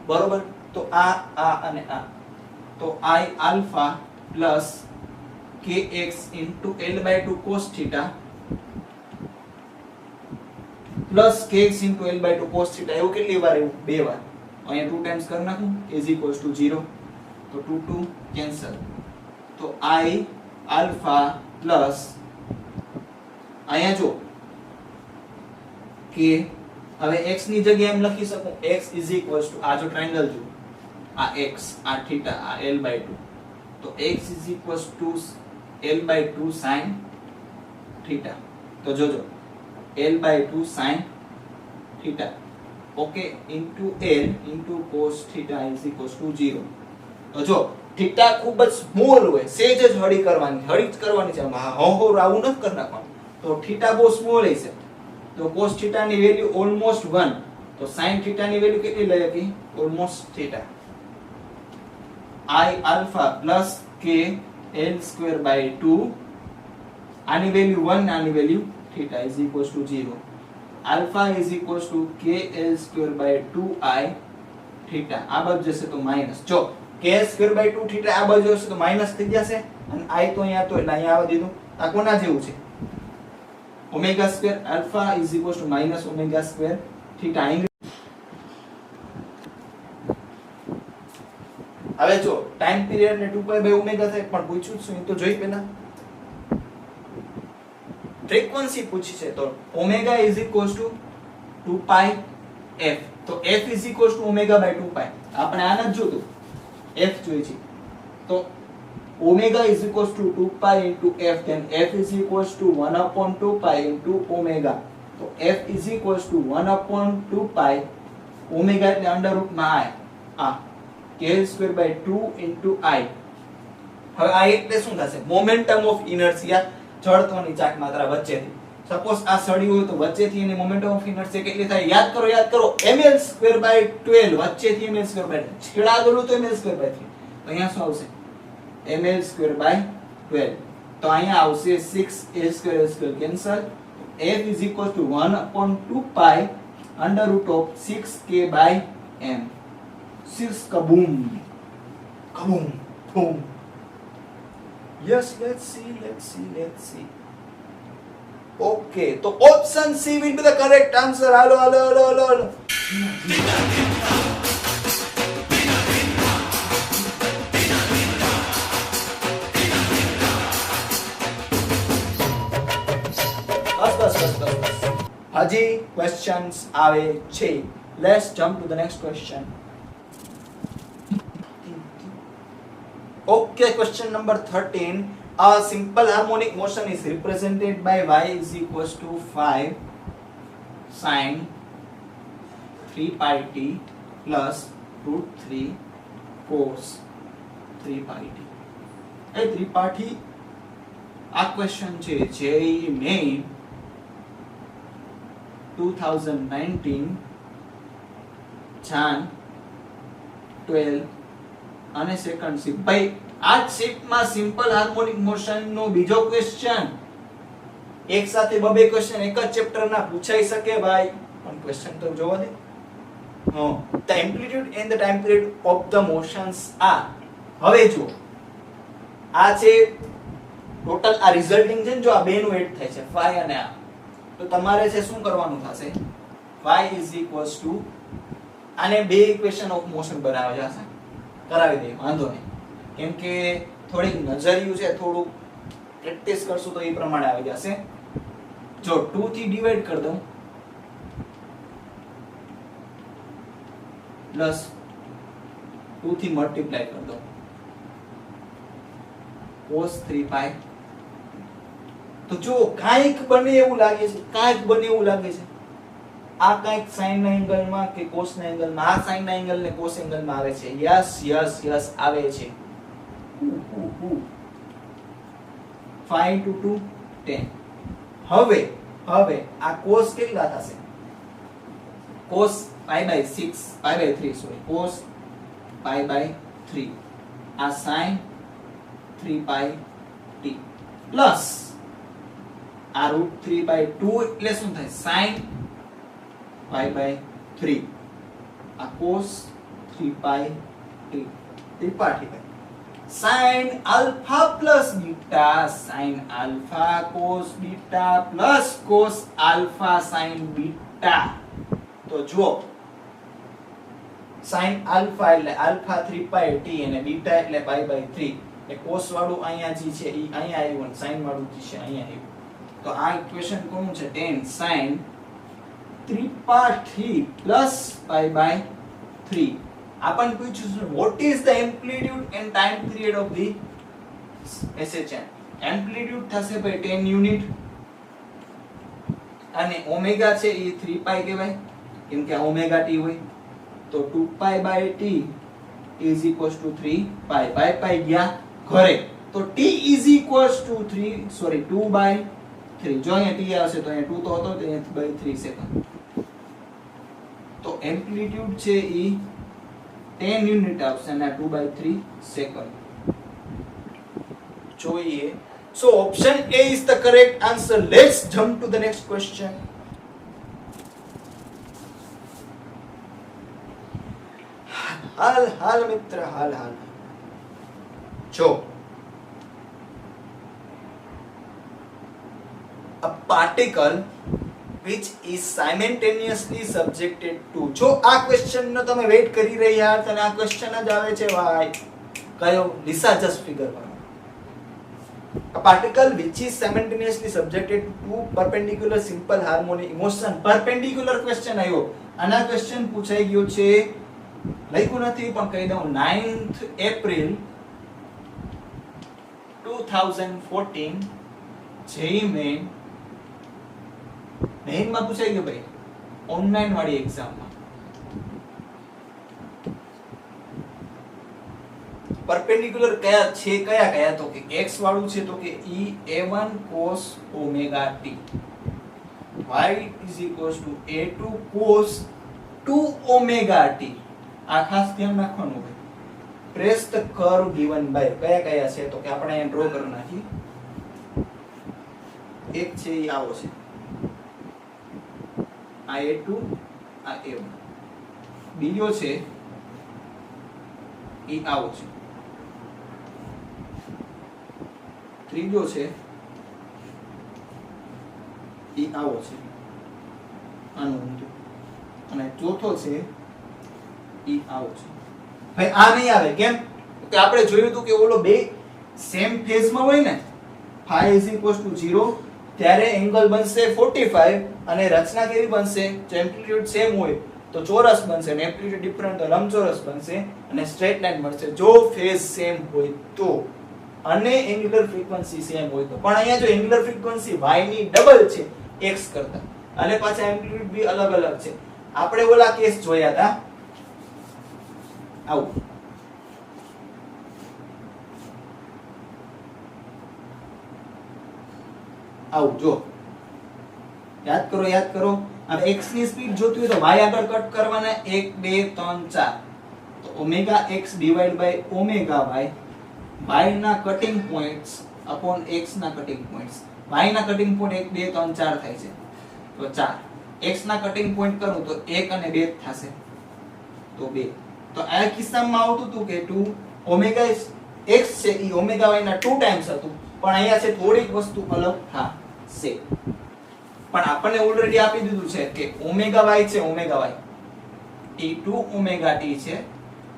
બરોબર. તો આ અને આ, તો I alpha plus kx into L/2 cos theta plus kx into L/2 cos theta. એવું કેટલી વાર, એવું 2 વાર. અહીંયા 2 ટાઈમ્સ કરી નાખું, is equals to 0. તો 2 કેન્સલ. તો I આલ્ફા પ્લસ અહીંયા જો કે હવે x ની જગ્યાએ એમ લખી શકું, x is equals to આ જો ટ્રાયેંગલ જો, આ x, આ થીટા, આ L/2. તો x is equals to L/2 sin theta. તો જોજો L/2 sin theta, okay, into L into cos theta is equals to 0. તો જો થીટા ખૂબ જ સ્મોલ હોય, સેજ જ હળી કરવાની છે. આવું નથી કરી નાખવાનું. તો થીટા બહુ સ્મોલ હશે તો cos થીટા ની વેલ્યુ ઓલમોસ્ટ 1. તો sin થીટા ની વેલ્યુ કેટલી લઈ હતી? Almost theta. I alpha plus k l square by 2, આની વેલ્યુ 1, આની value theta is equals to 0. alpha is equals to k l square by 2i theta. આ બાજુ જશે તો માઈનસ. જો k square by 2 થીટા આ બાજુ જશે તો માઈનસ થઈ જશે અને i તો અહીંયા તો એટલે અહીંયા આવવા દીધું. આ કોના જેવું છે? Omega square. alpha is equals to minus omega square theta. હવે જો ટાઈમ પીરિયડ ને 2π by ઓમેગા થાય પણ પૂછ્યું શું એ તો જોઈ પેલા. ફ્રીક્વન્સી પૂછી છે તો omega is equals to 2π f. તો f is equals to omega by 2π. આપણે આ નથી જોતું, f જોઈએ છે. તો omega is equals to 2π into f, then f is equals to 1 upon 2π into omega. તો f is equals to 1 upon 2π omega એટલે અંડર રૂટ માં i. આ k square by 2 into i. હવે આ એટલે શું થશે? મોમેન્ટમ ઓફ ઇનર્શિયા, જડત્વની ચાક માત્રા વચ્ચેથી. સપોઝ આ સળી હોય તો વચ્ચેથી એની મોમેન્ટમ ઓફ ઇનર્શિયા કેટલી થાય? યાદ કરો ml square by 12 વચ્ચેથી ml square by 12 છેડા દોલું તો ml square by 3. તો અહીંયા શું આવશે? ml square by 12. તો અહીંયા આવશે 6 a square cancel. f is equals to 1 upon 2π under root of 6k by m. 6 kaboom boom. Yes, let's see. Okay, so option C will be the correct answer. Hello. બસ. હજી questions આવે છે. Let's jump to the next question. Okay, question number 13. A simple harmonic motion is represented by y is equals to 5 sin 3 pi t plus root 3 cos 3 pi t. એ ત્રિપાઠી આ question છે JEE Main 2019 જાન 12 અને second shift. ભાઈ આ શિફ્ટમાં simple harmonic motion નો બીજો question એક સાથે બબે ક્વેશ્ચન એક જ ચેપ્ટર ના પૂછાઈ શકે ભાઈ, પણ ક્વેશ્ચન તો જોવા દે. the amplitude and the time period of the motions are. હવે જો આ છે ટોટલ આ રિઝલ્ટિંગ છે જો આ બે નું એડ થાય છે phi અને આ, તો તમારે છે શું કરવાનું થશે? phi is equals to આને બે ઇક્વેશન ઓફ મોશન બનાવવા જશે, કરાવી દે, વાંધો નહીં. કેમ કે થોડીક નજરિયું છે, થોડું પ્રેક્ટિસ કરશું તો એ પ્રમાણે આવી જશે. જો 2 થી ડિવાઈડ કરી દઉં પ્લસ 2 થી મલ્ટીપ્લાય કરી દઉં cos 3 pi. તો જો કાંઈક બને એવું લાગે છે, આ કાંઈક sin ના એંગલમાં કે cos ના એંગલમાં, આ sin ના એંગલ ને cos એંગલમાં આવે છે. યસ આવે છે. 5 to 2 10. હવે આ cos કેટલા થશે? cos pi by 3 cos pi by 3. આ sin 3 pi t પ્લસ આ root 3 by 2 એટલે શું થાય? sin pi by 3. આ cos 3 pi t. ત્રિપાઠી ભાઈ. sin alpha plus beta, sin alpha cos beta plus cos alpha sin beta. તો જુઓ sin alpha એટલે alpha 3 pi t અને beta એટલે pi by 3. એ cos વાળું અહીંયા જે છે ઈ અહીંયા આવ્યું અને sin વાળું જે છે અહીંયા આવ્યું. તો આ ઇક્વેશન કોનું છે? 10 sin 3 pi plus pi by 3. આપણ પૂછ્યું છે what is the amplitude and time period of the SHM. Amplitude થશે ભાઈ 10 યુનિટ અને ઓમેગા છે એ 3 પાઈ કહેવાય કેમ કે ઓમેગા t હોય. તો 2 pi by t is equals to 3 pi. pi ગયા ઘરે. તો t is equals to 2 by 3. જો અહીંયા t આવશે તો અહીંયા 2 તો હતો, તો અહીંયા by 3 સેકન્ડ. તો એમ્પ્લિટ્યુડ છે ઈ 10 યુનિટ આવશે અને 2 by 3 સેકન્ડ. જોઈએ. So option A is the correct answer. Let's jump to the next question. હાલ મિત્ર હાલ. જો a particle which is simultaneously subjected to. જો આ ક્વેશ્ચન નો તમે વેઇટ કરી રહ્યા હતા અને આ ક્વેશ્ચન જ આવે છે ભાઈ કયો લિસા જસ્ટ ફિગર કરો. A particle which is simultaneously subjected to perpendicular simple harmonic motion. perpendicular question આવ્યો. આના ક્વેશ્ચન પૂછાઈ ગયો છે, લખ્યું નથી પણ કહી દઉં. 9th April 2014 જેઈ મેઇનમાં પૂછાઈ ગયો ભાઈ, ઓનલાઈન વાળી એક્ઝામમાં. પરપેન્ડિક્યુલર કયા તો કે x વાળું છે તો કે e a1 cos omega t, y is equals to a2 cos 2 omega t. આ ખાસ ધ્યાન રાખવાનું ભાઈ. Trace the curve given by કયા છે તો કે આપણે અહીં ડ્રો કરી નાખી. એક છે એ આવો છે, આ a2 આ a1. બીજો છે એ આવો છે. ત્રીજો છે એ આવો છે, આનું ઊંધું. અને ચોથો છે એ આવો છે. ભાઈ આ નહીં આવે કેમ કે આપણે જોયું હતું કે ઓલો બે સેમ ફેઝમાં હોય ને, phi is equals to 0 ત્યારે એંગલ બનશે 45 અને રચના કેવી બનશે, જો એમ્પ્લિટ્યુડ સેમ હોય તો ચોરસ બનશે અને એમ્પ્લિટ્યુડ ડિફરન્ટ તો લંબચોરસ બનશે અને સ્ટ્રેટ લાઈન મળશે જો ફેઝ સેમ હોય તો, અને એંગ્યુલર ફ્રીક્વન્સી સેમ હોય તો. પણ અહીંયા જો એંગ્યુલર ફ્રીક્વન્સી y ની ડબલ છે x કરતા અને પાછા એમ્પ્લિટ્યુડ બી અલગ છે. આપણે ઓલા કેસ જોયા હતા આવું જો યાદ કરો. હવે x ની સ્પીડ જોતી હોય તો y આગળ કટ કરવાના 1 2 3 4. તો omega x divide by omega y ના કટિંગ પોઈન્ટ્સ અપોન x ના કટિંગ પોઈન્ટ્સ. y ના કટિંગ પોઈન્ટ 1 2 3 4 થાય છે તો 4. x ના કટિંગ પોઈન્ટ કરું તો 1 અને 2 થશે તો 2. તો આ કિસ્સામાં આવતું હતું કે 2 ઓમેગા x છે ઈ ઓમેગા y ના 2 ટાઈમ્સ હતું, પણ અહીંયા છે થોડીક વસ્તુ અલગ થશે. પણ આપણને ઓલરેડી આપી દીધું છે કે ઓમેગા y છે ઓમેગા y ઈ 2 ઓમેગા t છે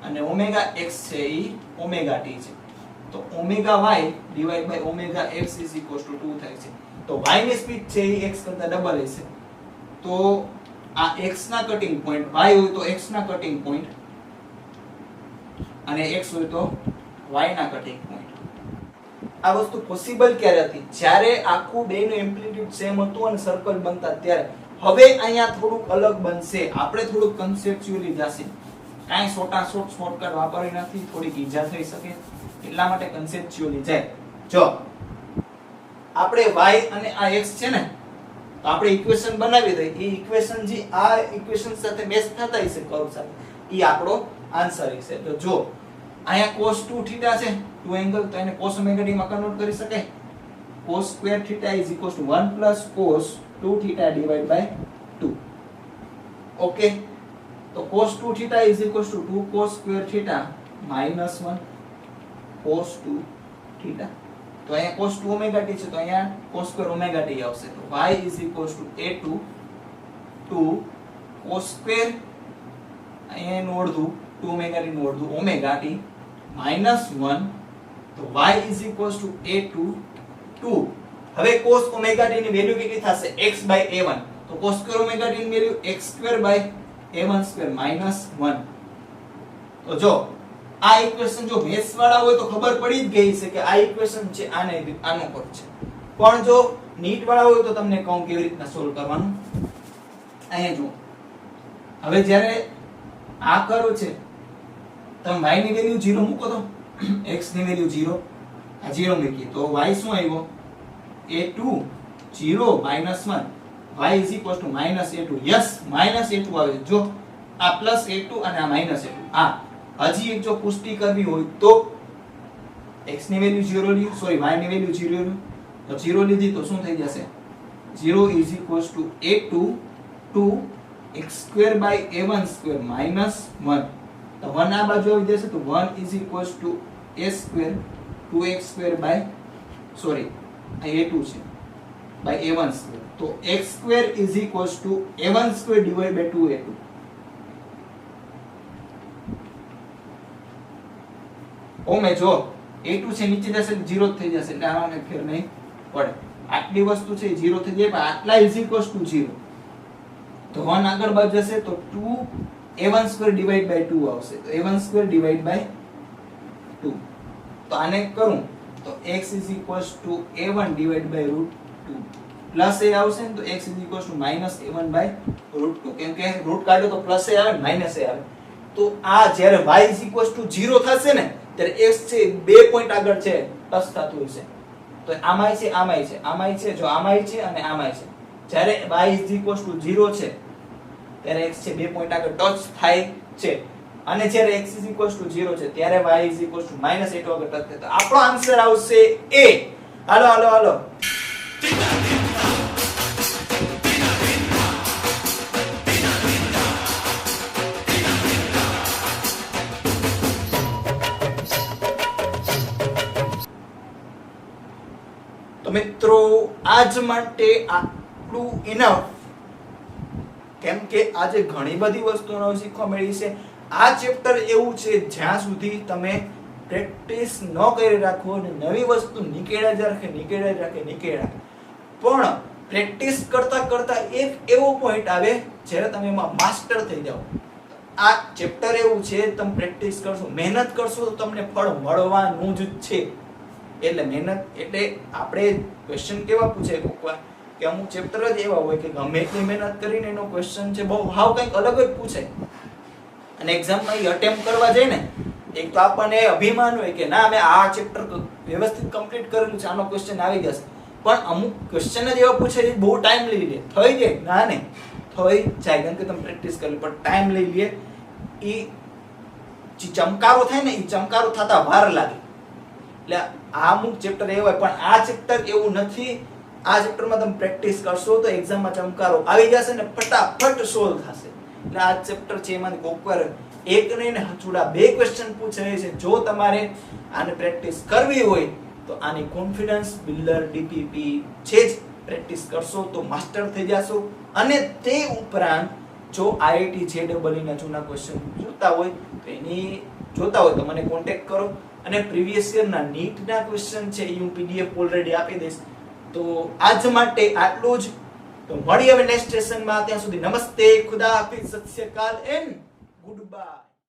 અને ઓમેગા x છે ઈ ઓમેગા t છે. તો omega y divide by omega x is equals to 2 થાય છે. તો y ની સ્પીડ છે ઈ x કરતા ડબલ હશે. તો આ x ના કટિંગ પોઈન્ટ y હોય તો x ના કટિંગ પોઈન્ટ અને x હોય તો y ના કટિંગ પોઈન્ટ. આ વસ્તુ પોસિબલ ક્યારે હતી, જ્યારે આખું બેનું એમ્પ્લિટ્યુડ સેમ હતું અને સર્કલ બનતા ત્યારે. હવે અહીંયા થોડુંક અલગ બનશે, આપણે થોડુંક કન્સેપ્ચ્યુઅલી જાશે. કાઈ શોર્ટકટ વાપરી નથી, થોડીક ઈજા થઈ શકે એટલા માટે કન્સેપ્ચ્યુઅલી જાય. જો આપણે y અને આ x છે ને તો આપણે ઇક્વેશન બનાવી દઈએ. એ ઇક્વેશન જે આ ઇક્વેશન સાથે મેચ થતા હશે કર્વ સાથે, એ આપણો આન્સર હશે. તો જો અહીંયા cos 2 થીટા છે 2 એંગલ, તો એને cos ઓમેગા t માં કન્વર્ટ કરી શકાય. cos square theta is equals to 1 plus cos 2 theta divide by 2. Okay, તો cos 2 theta is equals to 2 cos square theta minus 1 cos 2 theta. તો અહીંયા cos 2 ઓમેગા t છે તો અહીંયા cos સ્ક્વેર ઓમેગા t આવશે. તો y is equals two a2 2 cos square અહીંયા નું અડધું 2 ઓમેગા t નું અડધું ઓમેગા t માઈનસ 1. તો y is equals two a2 2. હવે cos ઓમેગા t ની વેલ્યુ કેટલી થશે x બાય a1. તો cos સ્ક્વેર ઓમેગા t ની value x square by a1 square minus 1. તો જો આ ઇક્વેશન જો મેથ્સ વાળા હોય તો ખબર પડી જ ગઈ છે કે આ ઇક્વેશન છે આનો પર છે, પણ જો નીટ વાળા હોય તો તમને કહું કેવી રીતના સોલ્વ કરવાનું. અહીંયા જો હવે જ્યારે આ કર્વ છે તમે y ની વેલ્યુ 0 મૂકો તો x ની વેલ્યુ 0 આ 0 મૂકી તો y શું આવ્યો a2 0 -1 y -a2 yes -a2 આવે જો આ +a2 અને આ -a2 આ હજી એક જો પુષ્ટિ કરવી હોય તો x ની વેલ્યુ 0 લ્યો સોરી y ની વેલ્યુ 0 લ્યો તો 0 લીધી તો શું થઈ જશે 0 a2 2 x² / a1² -1 તો 1 આ બાજુ આવી જશે તો 1 a² 2x² સોરી આ a2 છે by a1² તો x² a1² divided by 2a2 ઓમે જો a2 છે નીચે જશે 0 થઈ જશે એટલે આમાં કઈ ફેર નહીં પડે આટલી વસ્તુ છે 0 થઈ જાય પણ આટલા = 0 તો 1 આગળ બાદ જશે તો 2 a1² divided by 2 આવશે તો a1² divided by 2 તો આને કરું તો x = a1 divided by √2 plus a આવશે ને તો x = -a1 by √2 કેમ કે રૂટ કાઢો તો પ્લસ a આવે માઈનસ a આવે તો આ જ્યારે y = 0 થશે ને ત્યારે x છે 2 પોઈન્ટ આગળ છે પ્લસ થતું હશે તો આમાંય છે આમાંય છે આમાંય છે જો આમાંય છે અને આમાંય છે જ્યારે y = 0 છે ત્યારે x છે 2 પોઈન્ટ આગળ ટચ થાય છે અને જ્યારે x = 0 છે ત્યારે y = -a2 આગળ ટચ થાય તો આપણો આન્સર આવશે a હાલો હાલો હાલો તો મિત્રો આજ માટે આટલું ઇનફ કેમ કે આજે ઘણી બધી વસ્તુઓ શીખવા મળી છે આ ચેપ્ટર એવું છે જ્યાં સુધી તમે પ્રેક્ટિસ ન કરી રાખો અને નવી વસ્તુ નીકળ્યા જ રાખે પણ પ્રેક્ટિસ કરતા કરતા એક એવો પોઈન્ટ આવે જ્યારે તમે એમાં માસ્ટર થઈ જાઓ આ ચેપ્ટર એવું છે તમે પ્રેક્ટિસ કરશો મહેનત કરશો તો તમને ફળ મળવાનું જ છે એટલે મહેનત એટલે આપણે ક્વેશ્ચન કેવા પૂછે કે અમુક ચેપ્ટર જ એવા હોય કે ગમે એટલી મહેનત કરીને એનો ક્વેશ્ચન છે બહુ હાવ કંઈક અલગ જ પૂછે અને એક્ઝામમાં એ અટેમ્પ્ટ કરવા જાય ને એક તો આપણને અભિમાન હોય કે ના અમે આ ચેપ્ટર વ્યવસ્થિત કમ્પ્લીટ કરેલું છે આનો ક્વેશ્ચન આવી જશે પણ અમુક ક્વેશ્ચન જ એવા પૂછે છે બહુ ટાઈમ લઈ લે થઈ જાય ના ને થઈ જાય કેમ કે તમે પ્રેક્ટિસ કરી પણ ટાઈમ લઈ લે એ ચમકારો થાય ને એ ચમકારો થતા વાર લાગે એટલે આ અમુક ચેપ્ટર એવા પણ આ ચેપ્ટર એવું નથી આ ચેપ્ટરમાં તમે પ્રેક્ટિસ કરશો તો એક્ઝામમાં ચમકારો આવી જશે ને ફટાફટ સોલ્વ થશે એટલે આ ચેપ્ટર છે એમાંથી કોકવાર એક નહીં ને હચુડા 2 ક્વેશ્ચન પૂછાય છે જો તમારે આને પ્રેક્ટિસ કરવી હોય તો આની કોન્ફિડન્સ બિલ્ડર ડીપીપી છે જ પ્રેક્ટિસ કરશો તો માસ્ટર થઈ જશો અને તે ઉપરાંત જો આઈઆઈટી જેડબલઈ ના જૂના ક્વેશ્ચન જોતા હોય તો મને કોન્ટેક્ટ કરો અને પ્રીવિયસ યર ના નીટ ના ક્વેશ્ચન છે હું પીડીએફ ઓલરેડી આપી દઈશ તો આજ માટે આટલું જ તો મળીએ હવે નેક્સ્ટ સેશનમાં ત્યાં સુધી નમસ્તે ખુદા હાફિઝ સત શ્રી અકાલ એન્ડ ગુડ બાય